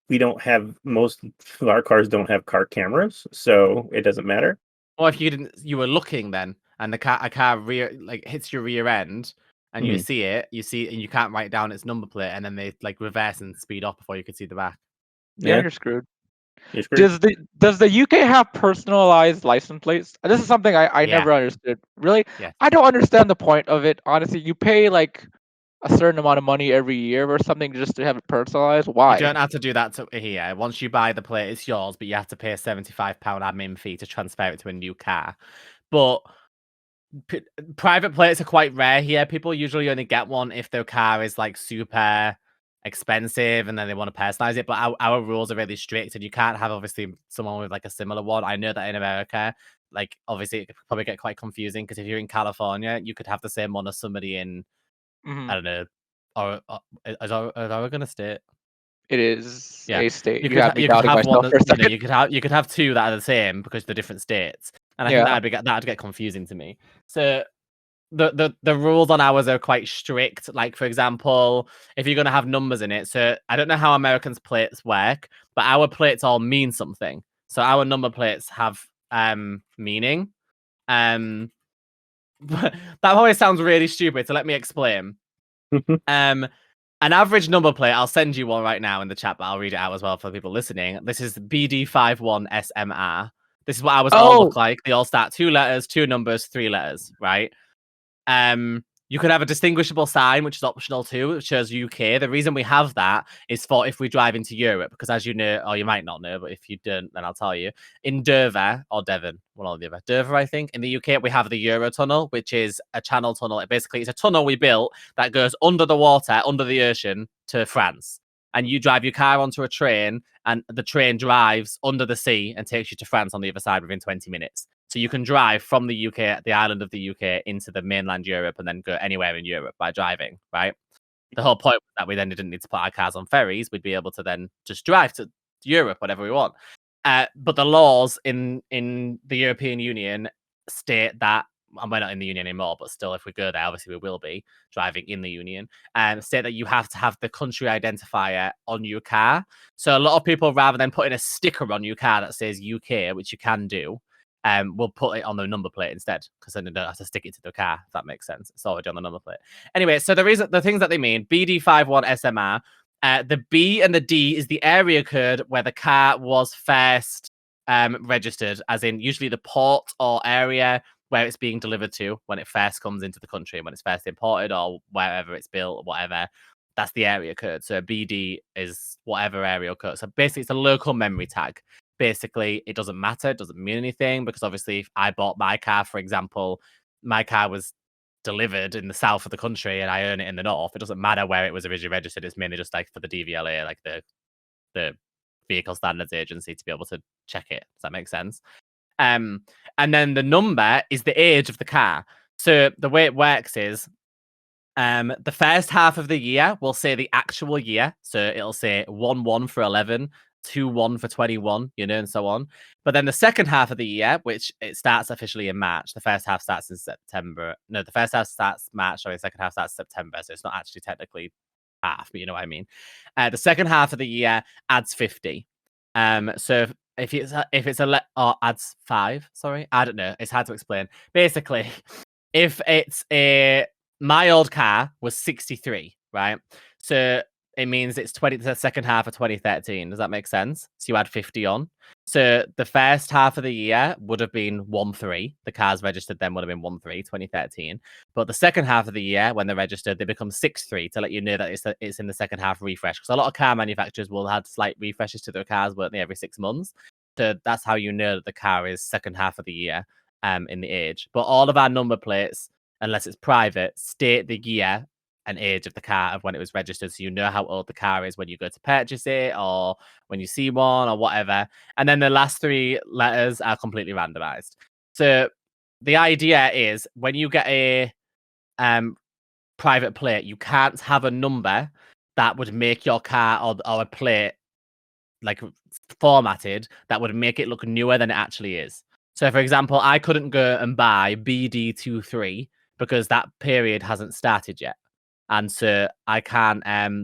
we don't have most of our cars don't have car cameras, so it doesn't matter. Or if you were looking then, and a car rear like hits your rear end, and you see it, and you can't write down its number plate, and then they like reverse and speed up before you could see the back. Yeah, Yeah. you're screwed. You're screwed. Does the UK have personalized license plates? This is something I Yeah. never understood. Really, Yes. I don't understand the point of it. Honestly, you pay like a certain amount of money every year or something just to have it personalized. Why? You don't have to do that here. Once you buy the plate, it's yours, but you have to pay a £75 admin fee to transfer it to a new car. But private plates are quite rare here. People usually only get one if their car is like super expensive and then they want to personalize it. But our rules are really strict, and you can't have obviously someone with like a similar one. I know that in America, like obviously it could probably get quite confusing because if you're in California, you could have the same one as somebody in I don't know, or is Oregon a state? It is Yeah. a state. You You could have me you could doubting have myself one for a that, second. you could have two that are the same because they're different states, and I think that'd get confusing to me. So the rules on ours are quite strict. Like for example, if you're gonna have numbers in it, so I don't know how Americans' plates work, but our plates all mean something. So our number plates have meaning. That always sounds really stupid. So let me explain. An average number plate, I'll send you one right now in the chat, but I'll read it out as well for people listening. This is BD51SMR. This is what ours all look like. They all start 2 letters, 2 numbers, 3 letters, right? You could have a distinguishable sign, which is optional too. It shows UK. The reason we have that is for if we drive into Europe, because as you know, or you might not know, but if you don't, then I'll tell you. In Dover or Devon, one or the other. Dover, I think. In the UK, we have the Eurotunnel, which is a channel tunnel. Basically, it's a tunnel we built that goes under the water, under the ocean to France. And you drive your car onto a train, and the train drives under the sea and takes you to France on the other side within 20 minutes. So you can drive from the UK, the island of the UK, into the mainland Europe and then go anywhere in Europe by driving, right? The whole point was that we then didn't need to put our cars on ferries. We'd be able to then just drive to Europe, whatever we want. But the laws in the European Union state that, and we're not in the Union anymore, but still, if we go there, obviously we will be driving in the Union, state that you have to have the country identifier on your car. So a lot of people, rather than putting a sticker on your car that says UK, which you can do, we'll put it on the number plate instead, because then they don't have to stick it to the car, if that makes sense. It's already on the number plate. Anyway, so the things that they mean, BD51SMR, the B and the D is the area code where the car was first registered, as in usually the port or area where it's being delivered to when it first comes into the country, when it's first imported or wherever it's built, whatever. That's the area code. So BD is whatever area code. So basically, it's a local memory tag. Basically, it doesn't matter. It doesn't mean anything because obviously, if I bought my car, for example, my car was delivered in the south of the country and I own it in the north. It doesn't matter where it was originally registered. It's mainly just like for the DVLA, like the Vehicle Standards Agency, to be able to check it. Does that make sense? And then the number is the age of the car. So the way it works is the first half of the year will say the actual year. So it'll say 1-1 for 11, 2-1 for 21, and so on. But then the second half of the year, which it starts officially in March, the first half starts in September. No, the first half starts March, sorry, the second half starts September. So it's not actually technically half, but you know what I mean. The second half of the year adds 50. So if it's adds 5, sorry, I don't know. It's hard to explain. Basically, if it's my old car was 63, right? So it means it's the second half of 2013. Does that make sense? So you add 50 on. So the first half of the year would have been 1-3. The cars registered then would have been 1-3, 2013. But the second half of the year, when they're registered, they become 6-3 to let you know that it's in the second half refresh. Because a lot of car manufacturers will have slight refreshes to their cars, won't they, every 6 months? So that's how you know that the car is second half of the year in the age. But all of our number plates, unless it's private, state the year and age of the car of when it was registered, so you know how old the car is when you go to purchase it or when you see one or whatever. And then the last 3 letters are completely randomized. So the idea is when you get a private plate, you can't have a number that would make your car or a plate like formatted that would make it look newer than it actually is. So for example, I couldn't go and buy BD23 because that period hasn't started yet. And so I can't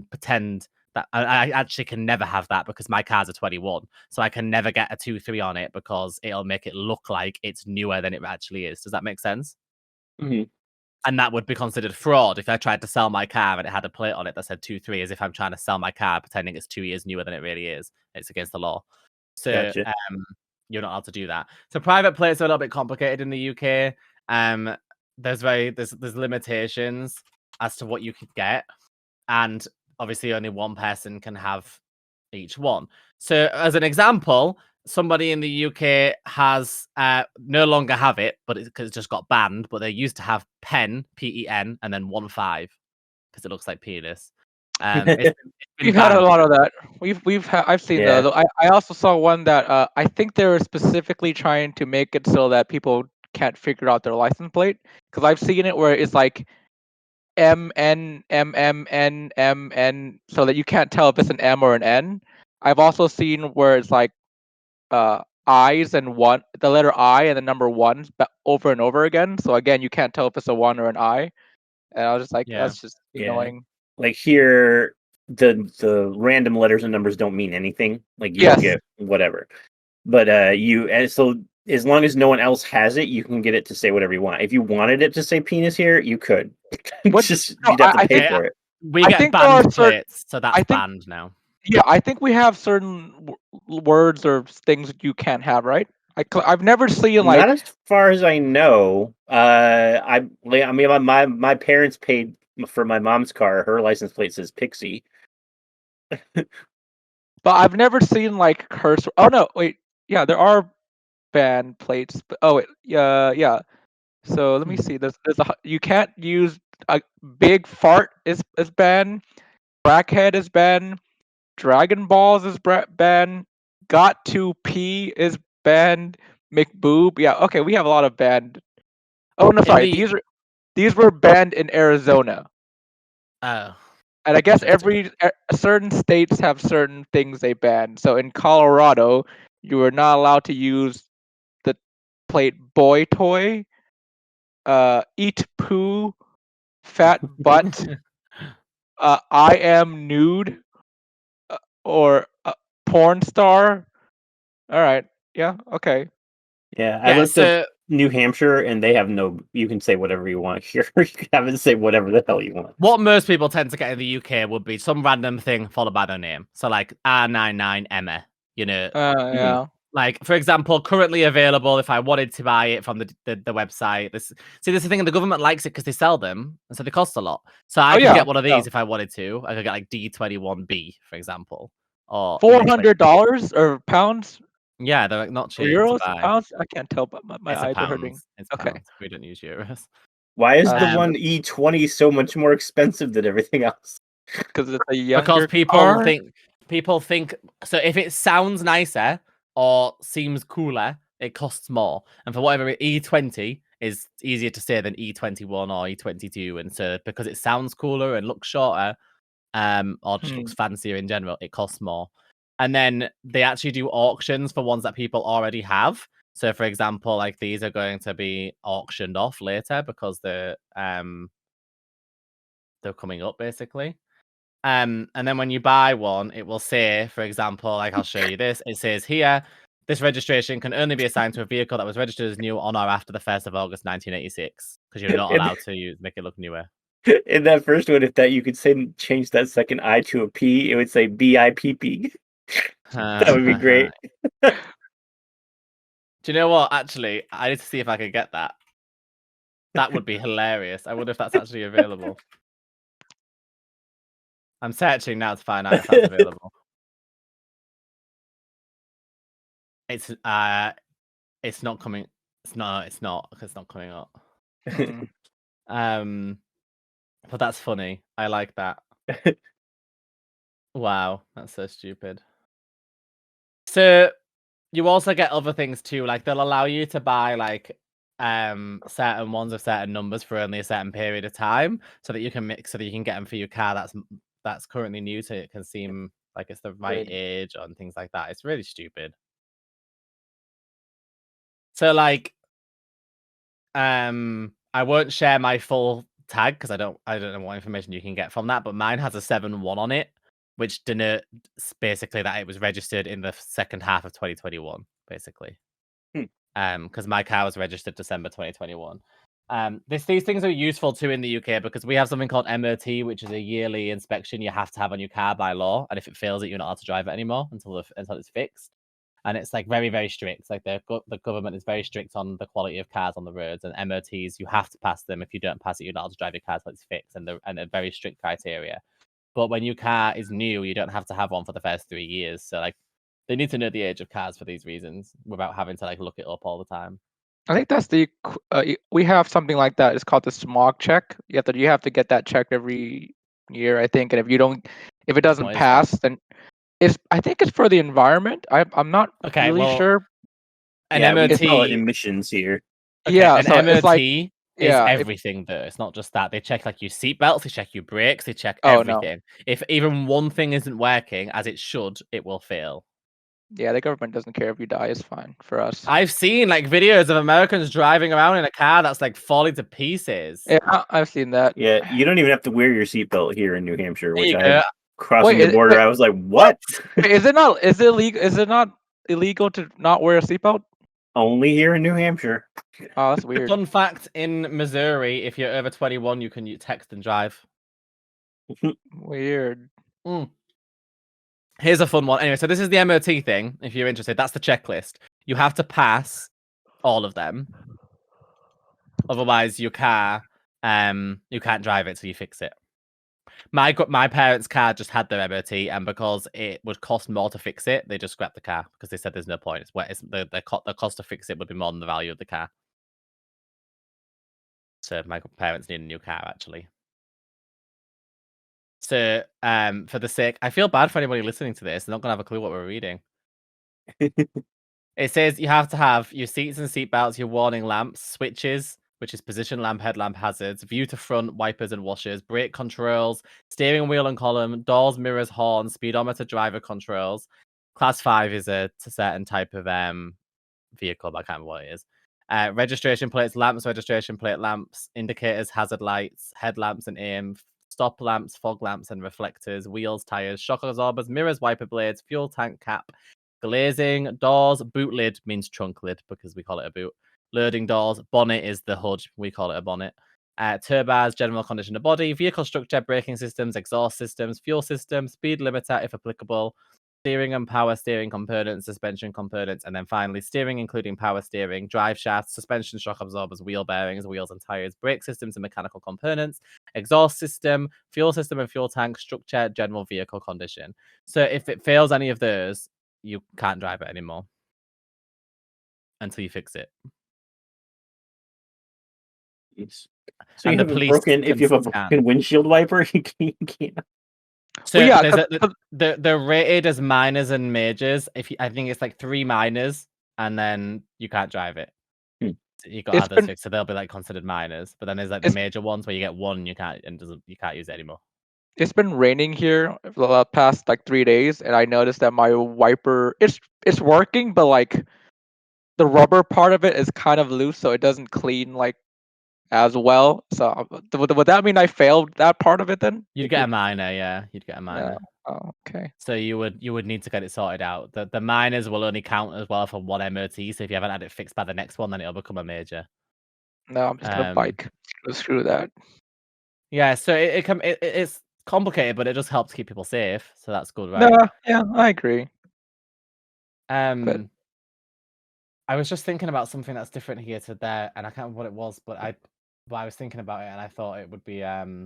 pretend that I actually can never have that because my car's a 21. So I can never get a 23 on it because it'll make it look like it's newer than it actually is. Does that make sense? Mm-hmm. And that would be considered fraud if I tried to sell my car and it had a plate on it that said 23, as if I'm trying to sell my car pretending it's 2 years newer than it really is. It's against the law. So Gotcha. you're not allowed to do that. So private plates are a little bit complicated in the UK. There's limitations as to what you could get, and obviously only one person can have each one. So as an example, somebody in the UK has no longer have it, but it's just got banned, but they used to have pen, PEN, and then 1-5 because it looks like penis. It's been We've had a banned. lot of that. I've seen Yeah. those. I also saw one that I think they were specifically trying to make it so that people can't figure out their license plate. Because I've seen it where it's like MN, so that you can't tell if it's an M or an N. I've also seen where it's like I's and one, the letter I and the number 1 over and over again. So again, you can't tell if it's a 1 or an I. And I was just like, Yeah. that's just annoying. Like here, the random letters and numbers don't mean anything. Like you Yes. get whatever. But so as long as no one else has it, you can get it to say whatever you want. If you wanted it to say penis here, you could. What- Just no, you'd have to I pay think- for it. We I get think there are banned certain- plates, so that's I think- banned now. Yeah, I think we have certain words or things that you can't have, right? I've never seen like Not as far as I know. I mean, my parents paid for my mom's car. Her license plate says Pixie. but I've never seen like curse. Oh no, wait. Yeah, there are banned plates. But, oh wait, yeah. So let me see. There's you can't use a big fart is banned. Crackhead is banned. Dragon Balls is banned. Got to pee is banned. McBoob. Yeah, okay, we have a lot of banned. Oh no, sorry. These were banned in Arizona. Oh. And I guess Interesting. certain states have certain things they ban. So in Colorado, you are not allowed to use the plate boy toy, eat poo, fat butt, I am nude, or porn star. All right. Yeah. Okay. Yeah, I looked up New Hampshire, and they have no. You can say whatever you want here. You can have it say whatever the hell you want. What most people tend to get in the UK would be some random thing followed by their name. So like R99 Emma, Yeah. Like, for example, currently available if I wanted to buy it from the website. This is the thing, the government likes it because they sell them, and so they cost a lot. So I could yeah, get one of these yeah. if I wanted to. I could get like D21B, for example, or $400 or pounds yeah, they're like not or cheap to euros, buy. pounds? I can't tell, but my It's eyes are hurting. pounds. It's Okay. pounds. We don't use euros. Why is the Um, one E20 so much more expensive than everything else? Because it's a Because younger people car. think so. If it sounds nicer or seems cooler, it costs more. And for whatever E20 is easier to say than E21 or E22, and so because it sounds cooler and looks shorter, or just looks fancier in general, it costs more. And then they actually do auctions for ones that people already have. So, for example, like these are going to be auctioned off later because they're coming up basically. And then when you buy one, it will say, for example, like I'll show you this. It says here, this registration can only be assigned to a vehicle that was registered as new on or after the 1st of August 1986, because you're not allowed to make it look newer. In that first one, if that you could say change that second I to a P, it would say BIPP. That would be great. Do you know what? Actually, I need to see if I can get that. That would be hilarious. I wonder if that's actually available. I'm searching now to find out if that's available. It's not coming. It's not. It's not coming up. But that's funny. I like that. Wow, that's so stupid. So you also get other things too. Like they'll allow you to buy like certain ones of certain numbers for only a certain period of time, so that you can get them for your car that's currently new, so it can seem like it's the right age and things like that. It's really stupid. So like I won't share my full tag because I don't know what information you can get from that, but mine has a 7-1 on it, which denotes basically that it was registered in the second half of 2021, basically. Because my car was registered December 2021. These things are useful too in the UK because we have something called MOT, which is a yearly inspection you have to have on your car by law, and if it fails it, you're not allowed to drive it anymore until it's fixed. And it's like very, very strict. Like the government is very strict on the quality of cars on the roads, and MOTs, you have to pass them. If you don't pass it, you're not allowed to drive your car until it's fixed, and a very strict criteria. But when your car is new, you don't have to have one for the first 3 years. So like they need to know the age of cars for these reasons without having to like look it up all the time. I think that's we have something like that. It's called the smog check. You have to get that checked every year, I think. And if it doesn't pass, then I think it's for the environment. I'm not really sure. An MOT, MOT we call it emissions here. Okay, yeah, an so MOT it's like is everything though. It's not just that. They check like your seatbelts, they check your brakes, they check everything. If even one thing isn't working as it should, it will fail. Yeah, the government doesn't care if you die. It's fine for us. I've seen like videos of Americans driving around in a car that's like falling to pieces. Yeah, I've seen that. Yeah, you don't even have to wear your seatbelt here in New Hampshire, which crossing the border, wait, I was like, what? Is it not illegal to not wear a seatbelt? Only here in New Hampshire. Oh, that's weird. Fun fact, in Missouri, if you're over 21, you can text and drive. Weird. Here's a fun one. Anyway, so this is the MOT thing. If you're interested, that's the checklist. You have to pass all of them. Otherwise, your car, you can't drive it till you fix it. My parents' car just had their MOT, and because it would cost more to fix it, they just scrapped the car because they said there's no point. The cost to fix it would be more than the value of the car. So my parents need a new car, actually. So, for the sake, I feel bad for anybody listening to this. They're not gonna have a clue what we're reading. It says you have to have your seats and seat belts, your warning lamps, switches, which is position lamp, headlamp, hazards, view to front, wipers and washers, brake controls, steering wheel and column, doors, mirrors, horns, speedometer, driver controls. Class 5 is a certain type of vehicle, but I can't remember what it is. Registration plates, lamps, registration plate lamps, indicators, hazard lights, headlamps and aim, stop lamps, fog lamps and reflectors, wheels, tires, shock absorbers, mirrors, wiper blades, fuel tank cap, glazing, doors, boot lid means trunk lid because we call it a boot. Loading doors, bonnet is the hood, we call it a bonnet. Turbines, general condition of body, vehicle structure, braking systems, exhaust systems, fuel system, speed limiter if applicable, steering and power steering components, suspension components, and then finally steering, including power steering, drive shafts, suspension, shock absorbers, wheel bearings, wheels and tires, brake systems and mechanical components, exhaust system, and fuel tank, structure, general vehicle condition. So if it fails any of those, you can't drive it anymore until you fix it. So And you the have a police broken. If can you have a scan. broken windshield wiper, you can't. So Well, yeah, they're rated as minors and majors. I think it's like 3 minors, and then you can't drive it. Hmm. You got It's others been- fixed, so they'll be like considered minors. But then there's like the It's- major ones where you get one, you can't use it anymore. It's been raining here for the past like 3 days, and I noticed that my wiper it's working, but like the rubber part of it is kind of loose, so it doesn't clean like as well. So would that mean I failed that part of it then? You'd get a minor, yeah. You'd get a minor. Oh, okay. So you would need to get it sorted out. The minors will only count as well for one MOT. So if you haven't had it fixed by the next one, then it'll become a major. No, I'm just gonna bike. Screw that. Yeah, so it's complicated, but it just helps keep people safe. So that's good, right? No, yeah, I agree. I was just thinking about something that's different here to there, and I can't remember what it was, but I was thinking about it, and I thought it would be the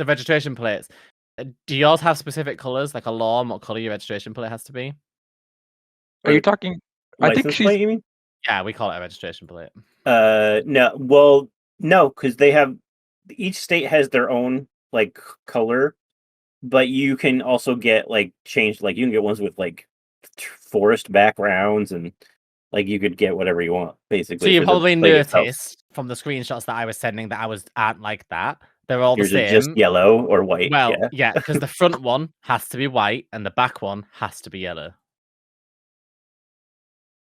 registration plates. Do yours have specific colors, like a law on what color your registration plate has to be? Are you talking? I think License she's. plate, you mean? Yeah, we call it a registration plate. No. Well, no, because they have each state has their own like color, but you can also get like changed. Like you can get ones with like forest backgrounds, and like you could get whatever you want basically. So you for the probably plate itself. noticed from the screenshots that I was sending that aren't like that. They're all Yours the are same. just yellow or white. Well, yeah. because the front one has to be white and the back one has to be yellow.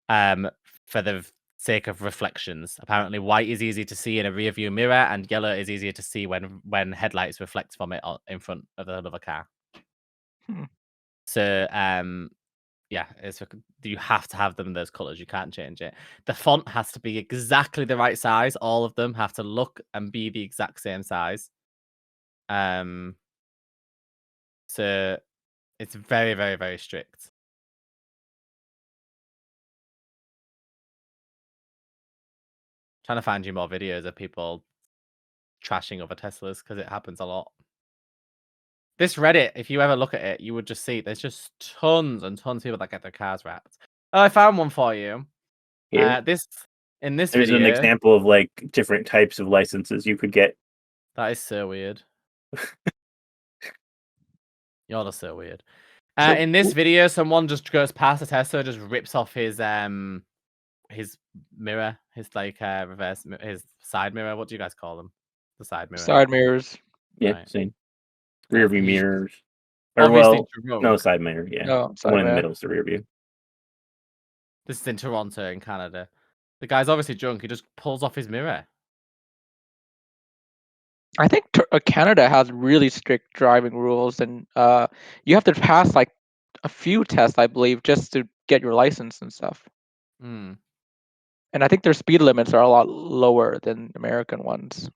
For the sake of reflections, apparently white is easy to see in a rear view mirror, and yellow is easier to see when headlights reflect from it in front of another car. So, yeah, you have to have them in those colors. You can't change it. The font has to be exactly the right size. All of them have to look and be the exact same size. So it's very, very, very strict. Trying to find you more videos of people trashing other Teslas because it happens a lot. This Reddit, if you ever look at it, you would just see there's just tons and tons of people that get their cars wrapped. Oh, I found one for you. Here. There's There's an example of like different types of licenses you could get. That is so weird. Y'all are so weird. So- in this video, someone just goes past a Tesla, just rips off his mirror, his like his side mirror. What do you guys call them? The side mirror. Side mirrors. Yeah, Right. same. Rear view he's mirrors. Or obviously no, drunk. side mirror. Yeah, No, side one in the mirror. middle is the rear view. This is in Toronto, in Canada. The guy's obviously drunk. He just pulls off his mirror. I think Canada has really strict driving rules, and you have to pass like a few tests, I believe, just to get your license and stuff. Mm. And I think their speed limits are a lot lower than American ones.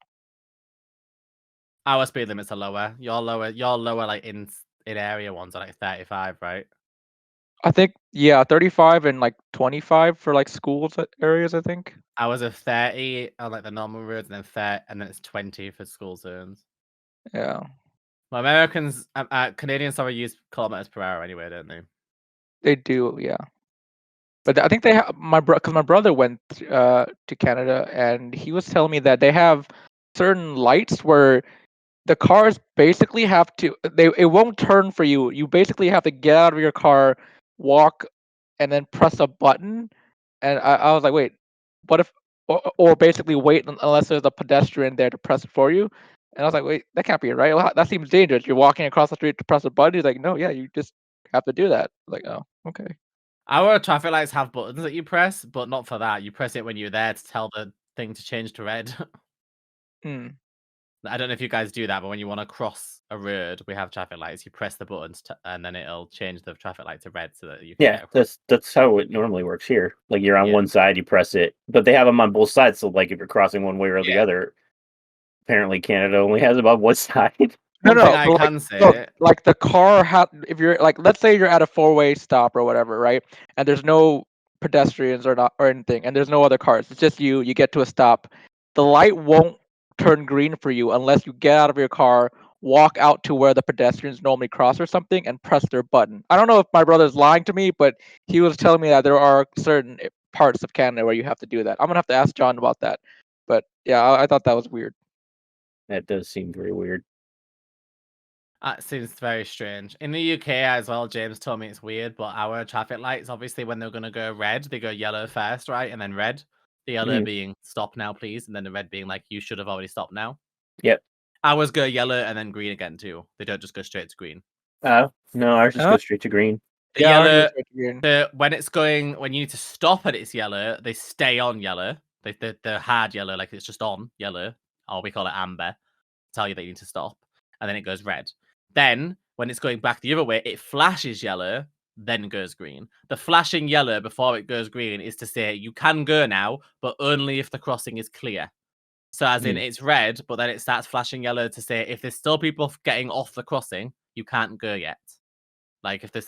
Our speed limits are lower. You're lower like in area ones are like 35, right? I think 35 and like 25 for like schools areas. I think. Ours are 30 on like the normal roads, and then 30, and then it's 20 for school zones. Yeah. Well, Americans, Canadians, use kilometers per hour anyway, don't they? They do, yeah. But I think they have because my brother went to Canada, and he was telling me that they have certain lights where the cars basically have to it won't turn for you. You basically have to get out of your car, walk, and then press a button. And I was like, wait, what if or basically wait unless there's a pedestrian there to press it for you. And I was like, wait, that can't be right. Well, that seems dangerous. You're walking across the street to press a button. He's like, no, yeah, you just have to do that. I was like, oh, okay. Our traffic lights have buttons that you press, but not for that. You press it when you're there to tell the thing to change to red. I don't know if you guys do that, but when you want to cross a road, we have traffic lights. You press the buttons, and then it'll change the traffic light to red so that you can get across. That's how it normally works here. Like you're on one side, you press it, but they have them on both sides. So like if you're crossing one way or the other, apparently Canada only has about one side. one thing No, I but can look, say, like the car if you're like, let's say you're at a four-way stop or whatever, right? And there's no pedestrians or not or anything, and there's no other cars. It's just you. You get to a stop. The light won't turn green for you unless you get out of your car, walk out to where the pedestrians normally cross or something, and press their button. I don't know if my brother's lying to me, but he was telling me that there are certain parts of Canada where you have to do that. I'm gonna have to ask John about that. But yeah, I thought that was weird. That does seem very weird. it seems very strange. In the UK as well, James told me it's weird, but our traffic lights, obviously, when they're going to go red, they go yellow first, right? And then red. The yellow being stop now, please. And then the red being like, you should have already stopped now. Yep. Ours go yellow and then green again, too. They don't just go straight to green. No, ours just goes straight to green. The Yeah, ours yellow, goes straight to green. when you need to stop and it's yellow, they stay on yellow. They're hard yellow, like it's just on yellow, or we call it amber, tell you that you need to stop, and then it goes red. Then when it's going back the other way, it flashes yellow, then goes green. The flashing yellow before it goes green is to say you can go now, but only if the crossing is clear. So as in it's red, but then it starts flashing yellow to say if there's still people getting off the crossing, you can't go yet. Like if there's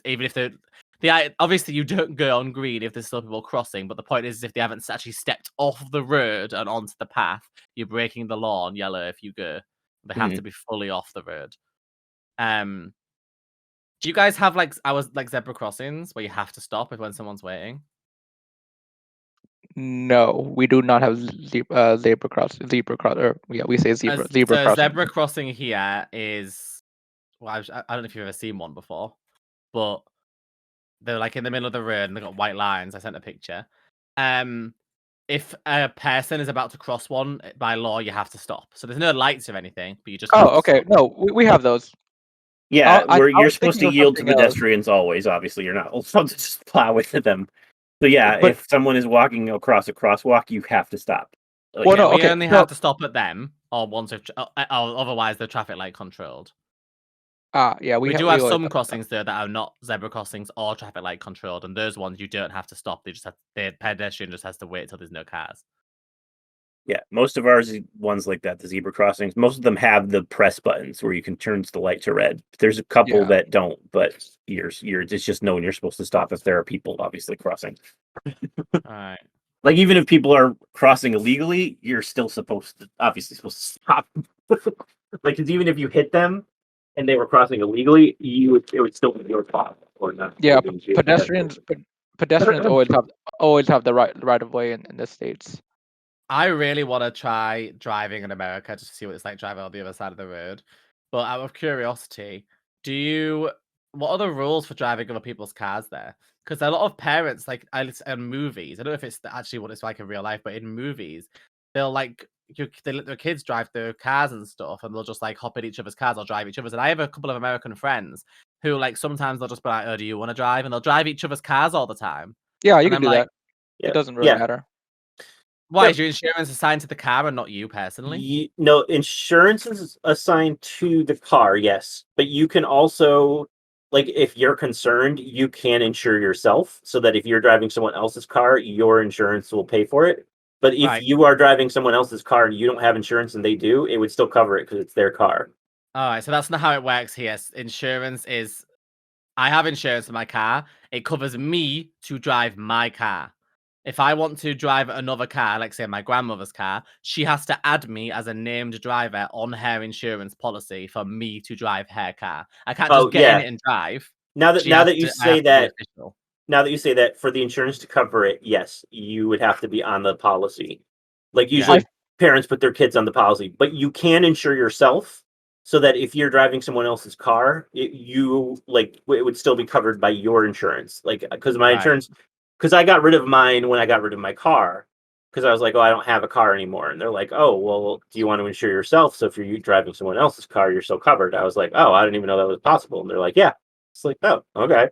obviously you don't go on green if there's still people crossing, but the point is if they haven't actually stepped off the road and onto the path, you're breaking the law on yellow if you go. They have to be fully off the road. Do you guys have like zebra crossings where you have to stop when someone's waiting? No, we do not have zebra cross. Or yeah, we say zebra. So Zebra crossing. zebra crossing here is, well, I don't know if you've ever seen one before, but they're like in the middle of the road and they've got white lines. I sent a picture. If a person is about to cross one, by law, you have to stop. So there's no lights or anything, but you just have to okay. stop. No, we have those. Yeah, I you're was supposed to thinking of yield to something else. pedestrians always. Obviously, you're not allowed to just plow into them. So yeah, But- if someone is walking across a crosswalk, you have to stop. Well, no, we okay, only have to stop at them, or once if, or otherwise they're traffic light controlled. Yeah, We do we have always some have crossings though that are not zebra crossings or traffic light controlled, and those ones you don't have to stop. The pedestrian just has to wait till there's no cars. Yeah, most of ours ones like that, the zebra crossings, most of them have the press buttons where you can turn the light to red. There's a couple that don't, but it's just known you're supposed to stop if there are people obviously crossing. All right. Like even if people are crossing illegally, you're still supposed to stop. Like, cause even if you hit them and they were crossing illegally, it would still be your fault or not. Yeah, pedestrians always have the right of way in the States. I really want to try driving in America just to see what it's like driving on the other side of the road. But out of curiosity, what are the rules for driving other people's cars there? Because a lot of parents, like in movies, I don't know if it's actually what it's like in real life, but in movies, they'll they let their kids drive their cars and stuff, and they'll just like hop in each other's cars or drive each other's. And I have a couple of American friends who like sometimes they'll just be like, "Oh, do you want to drive?" And they'll drive each other's cars all the time. Yeah, you And can I'm do like, that. It doesn't really matter. why is your insurance assigned to the car and not you personally? No, insurance is assigned to the car, yes, but you can also, like, if you're concerned, you can insure yourself so that if you're driving someone else's car, your insurance will pay for it. But if you are driving someone else's car and you don't have insurance and they do, it would still cover it because it's their car. All right, so that's not how it works here. Insurance is, I have insurance for my car. It covers me to drive my car. If I want to drive another car, like say my grandmother's car, she has to add me as a named driver on her insurance policy for me to drive her car. I can't just get in it and drive. Now that you say that, for the insurance to cover it, yes, you would have to be on the policy. Like usually parents put their kids on the policy, but you can insure yourself so that if you're driving someone else's car, it would still be covered by your insurance. Like, because my insurance, because I got rid of mine when I got rid of my car, because I was like, oh, I don't have a car anymore. And they're like, oh, well, do you want to insure yourself? So if you're driving someone else's car, you're still covered. I was like, oh, I didn't even know that was possible. And they're like, yeah. It's like, oh, okay.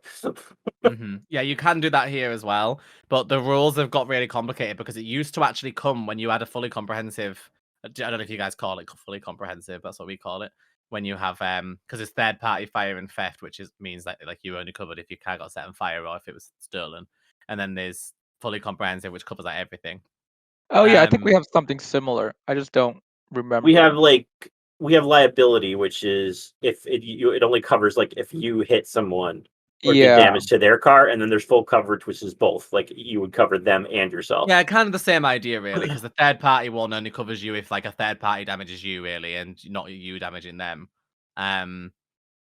Yeah, you can do that here as well, but the rules have got really complicated because it used to actually come when you had a fully comprehensive. I don't know if you guys call it fully comprehensive. That's what we call it. When you have because it's third party fire and theft, which means that like you only covered if your car got set on fire or if it was stolen, and then there's fully comprehensive, which covers like everything. Oh yeah, I think we have something similar. I just don't remember. We have like we have liability, which is if it only covers like if you hit someone or did Yeah. damage to their car, and then there's full coverage, which is both. Like you would cover them and yourself. Yeah, kind of the same idea, really, because the third party one only covers you if like a third party damages you, really, and not you damaging them.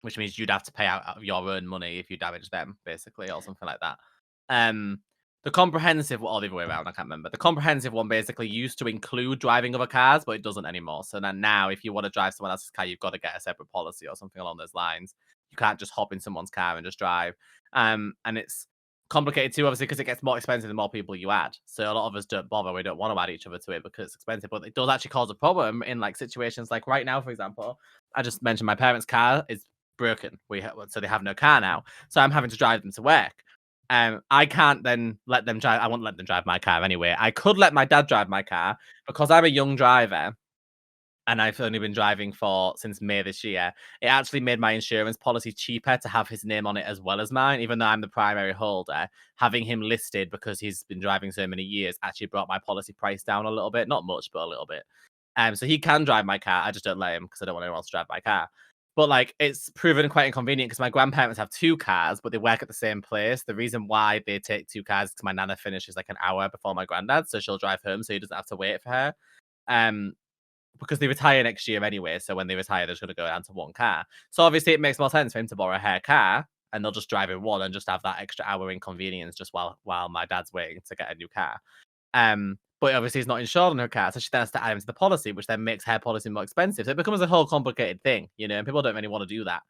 Which means you'd have to pay out of your own money if you damage them, basically, or something like that. The comprehensive, or the other way around, I can't remember. The comprehensive one basically used to include driving other cars, but it doesn't anymore. So then now, if you want to drive someone else's car, you've got to get a separate policy or something along those lines. You can't just hop in someone's car and just drive. And it's complicated too, obviously, because it gets more expensive the more people you add. So a lot of us don't bother. We don't want to add each other to it because it's expensive, but it does actually cause a problem in like situations like right now, for example. I just mentioned my parents' car is broken. So they have no car now. So I'm having to drive them to work. I can't then let them drive. I won't let them drive my car anyway. I could let my dad drive my car because I'm a young driver and I've only been driving since May this year. It actually made my insurance policy cheaper to have his name on it as well as mine, even though I'm the primary holder. Having him listed because he's been driving so many years actually brought my policy price down a little bit. Not much, but a little bit. So he can drive my car. I just don't let him because I don't want anyone else to drive my car. But like, it's proven quite inconvenient because my grandparents have 2 cars, but they work at the same place. The reason why they take 2 cars is because my nana finishes like an hour before my granddad, so she'll drive home, so he doesn't have to wait for her. Because they retire next year anyway, so when they retire, they're just going to go down to 1 car. So obviously, it makes more sense for him to borrow her car, and they'll just drive in 1 and just have that extra hour inconvenience just while my dad's waiting to get a new car. But obviously he's not insured on her car, so she then has to add him to the policy, which then makes her policy more expensive. So it becomes a whole complicated thing, and people don't really want to do that.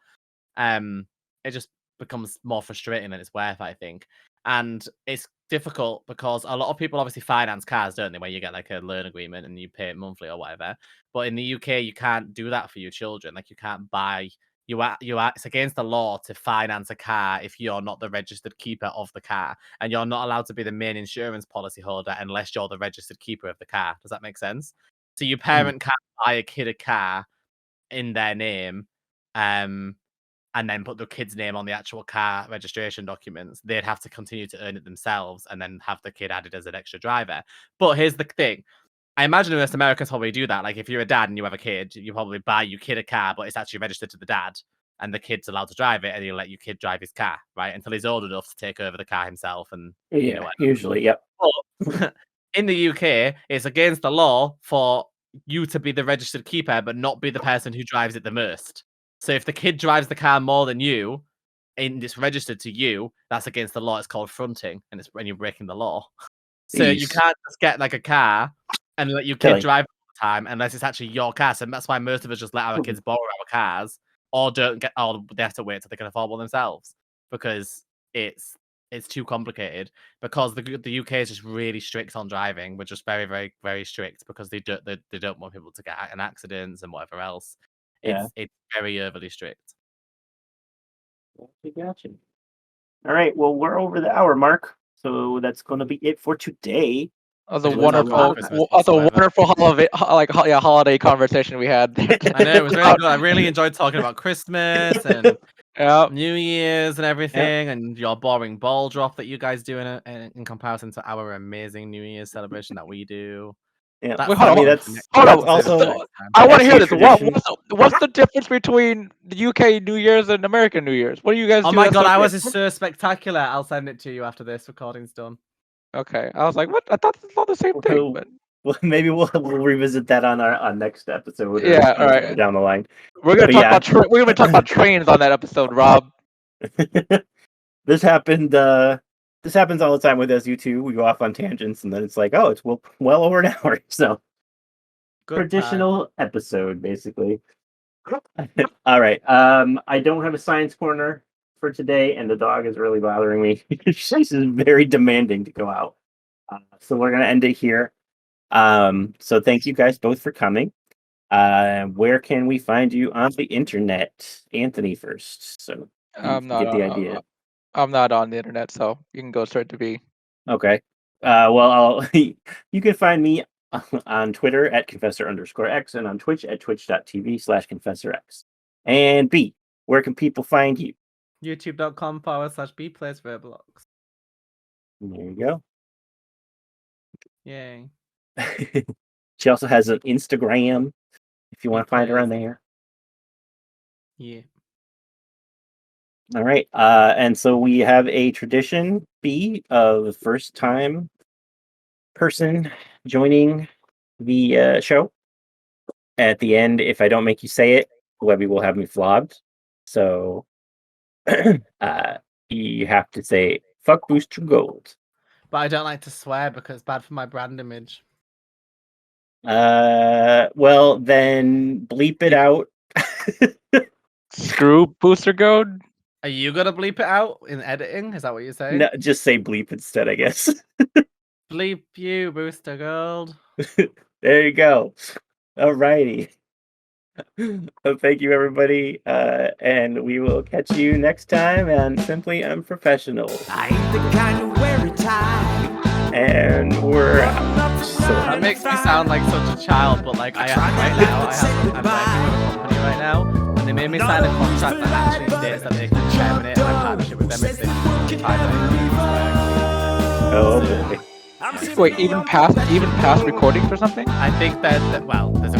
It just becomes more frustrating than it's worth, I think. And it's difficult because a lot of people obviously finance cars, don't they, where you get like a loan agreement and you pay it monthly or whatever. But in the UK, you can't do that for your children. Like you can't buy it's against the law to finance a car if you're not the registered keeper of the car, and you're not allowed to be the main insurance policy holder unless you're the registered keeper of the car. Does that make sense? So your parent can't buy a kid a car in their name, and then put the kid's name on the actual car registration documents. They'd have to continue to earn it themselves and then have the kid added as an extra driver. But here's the thing. I imagine most Americans probably do that. Like if you're a dad and you have a kid, you probably buy your kid a car, but it's actually registered to the dad, and the kid's allowed to drive it, and you let your kid drive his car, right, until he's old enough to take over the car himself. And Usually, yep. But in the UK, it's against the law for you to be the registered keeper, but not be the person who drives it the most. So if the kid drives the car more than you, and it's registered to you, that's against the law. It's called fronting, and it's when you're breaking the law. So you can't just get like a car and let your kid drive all the time unless it's actually your car. So that's why most of us just let our kids borrow our cars, or they have to wait till they can afford one themselves, because it's too complicated. Because the UK is just really strict on driving. We're just very, very, very strict because they don't want people to get in accidents and whatever else. It's very overly strict. Gotcha. All right. Well, we're over the hour mark, so that's going to be it for today. That was a wonderful holiday conversation we had. I know, it was really good. I really enjoyed talking about Christmas and New Year's and everything, and your boring ball drop that you guys do in comparison to our amazing New Year's celebration that we do. Yeah, that's also. I want to hear this. What's the difference between the UK New Year's and American New Year's? What do you guys do? Oh my god, ours is so spectacular. I'll send it to you after this recording's done. Okay, I was like, what? I thought it's not the same thing. But... Well, maybe we'll revisit that on our next episode. Yeah, all right. Down the line, we're gonna talk about trains on that episode, Rob. This happened. This happens all the time with us, you two. We go off on tangents, and then it's like, oh, it's well over an hour. So, traditional episode, basically. All right. I don't have a science corner for today, and the dog is really bothering me. She's very demanding to go out. So we're gonna end it here. So thank you guys both for coming. Where can we find you on the internet? Anthony first. So I'm not get the idea. I'm not on the internet, so you can go straight to Bea. Okay. Well, you can find me on Twitter at Confessor_X and on Twitch at twitch.tv/ConfessorX. And Bea, where can people find you? YouTube.com/Beaplaysrblx. There you go. Yay. She also has an Instagram. if you want to find her on there. Yeah. All right. And so we have a tradition, B, of the first time person joining the show. At the end, if I don't make you say it, Webby will have me flogged. So you have to say, fuck Booster Gold. But I don't like to swear because it's bad for my brand image. Well, then bleep it out. Screw Booster Gold. Are you gonna bleep it out in editing? Is that what you're saying? No, just say bleep instead, I guess. Bleep you, Booster Gold. There you go. Alrighty. Well, thank you, everybody. And we will catch you next time on Simply Unprofessional. I ain't the kind to wear a tie. And we're out. So That makes me sound like such a child, but like I'm working with a company right now, and they made me sign a contract that actually states that they can terminate my partnership with them if they oh boy. Wait, even past recordings or something? I think that well, there's a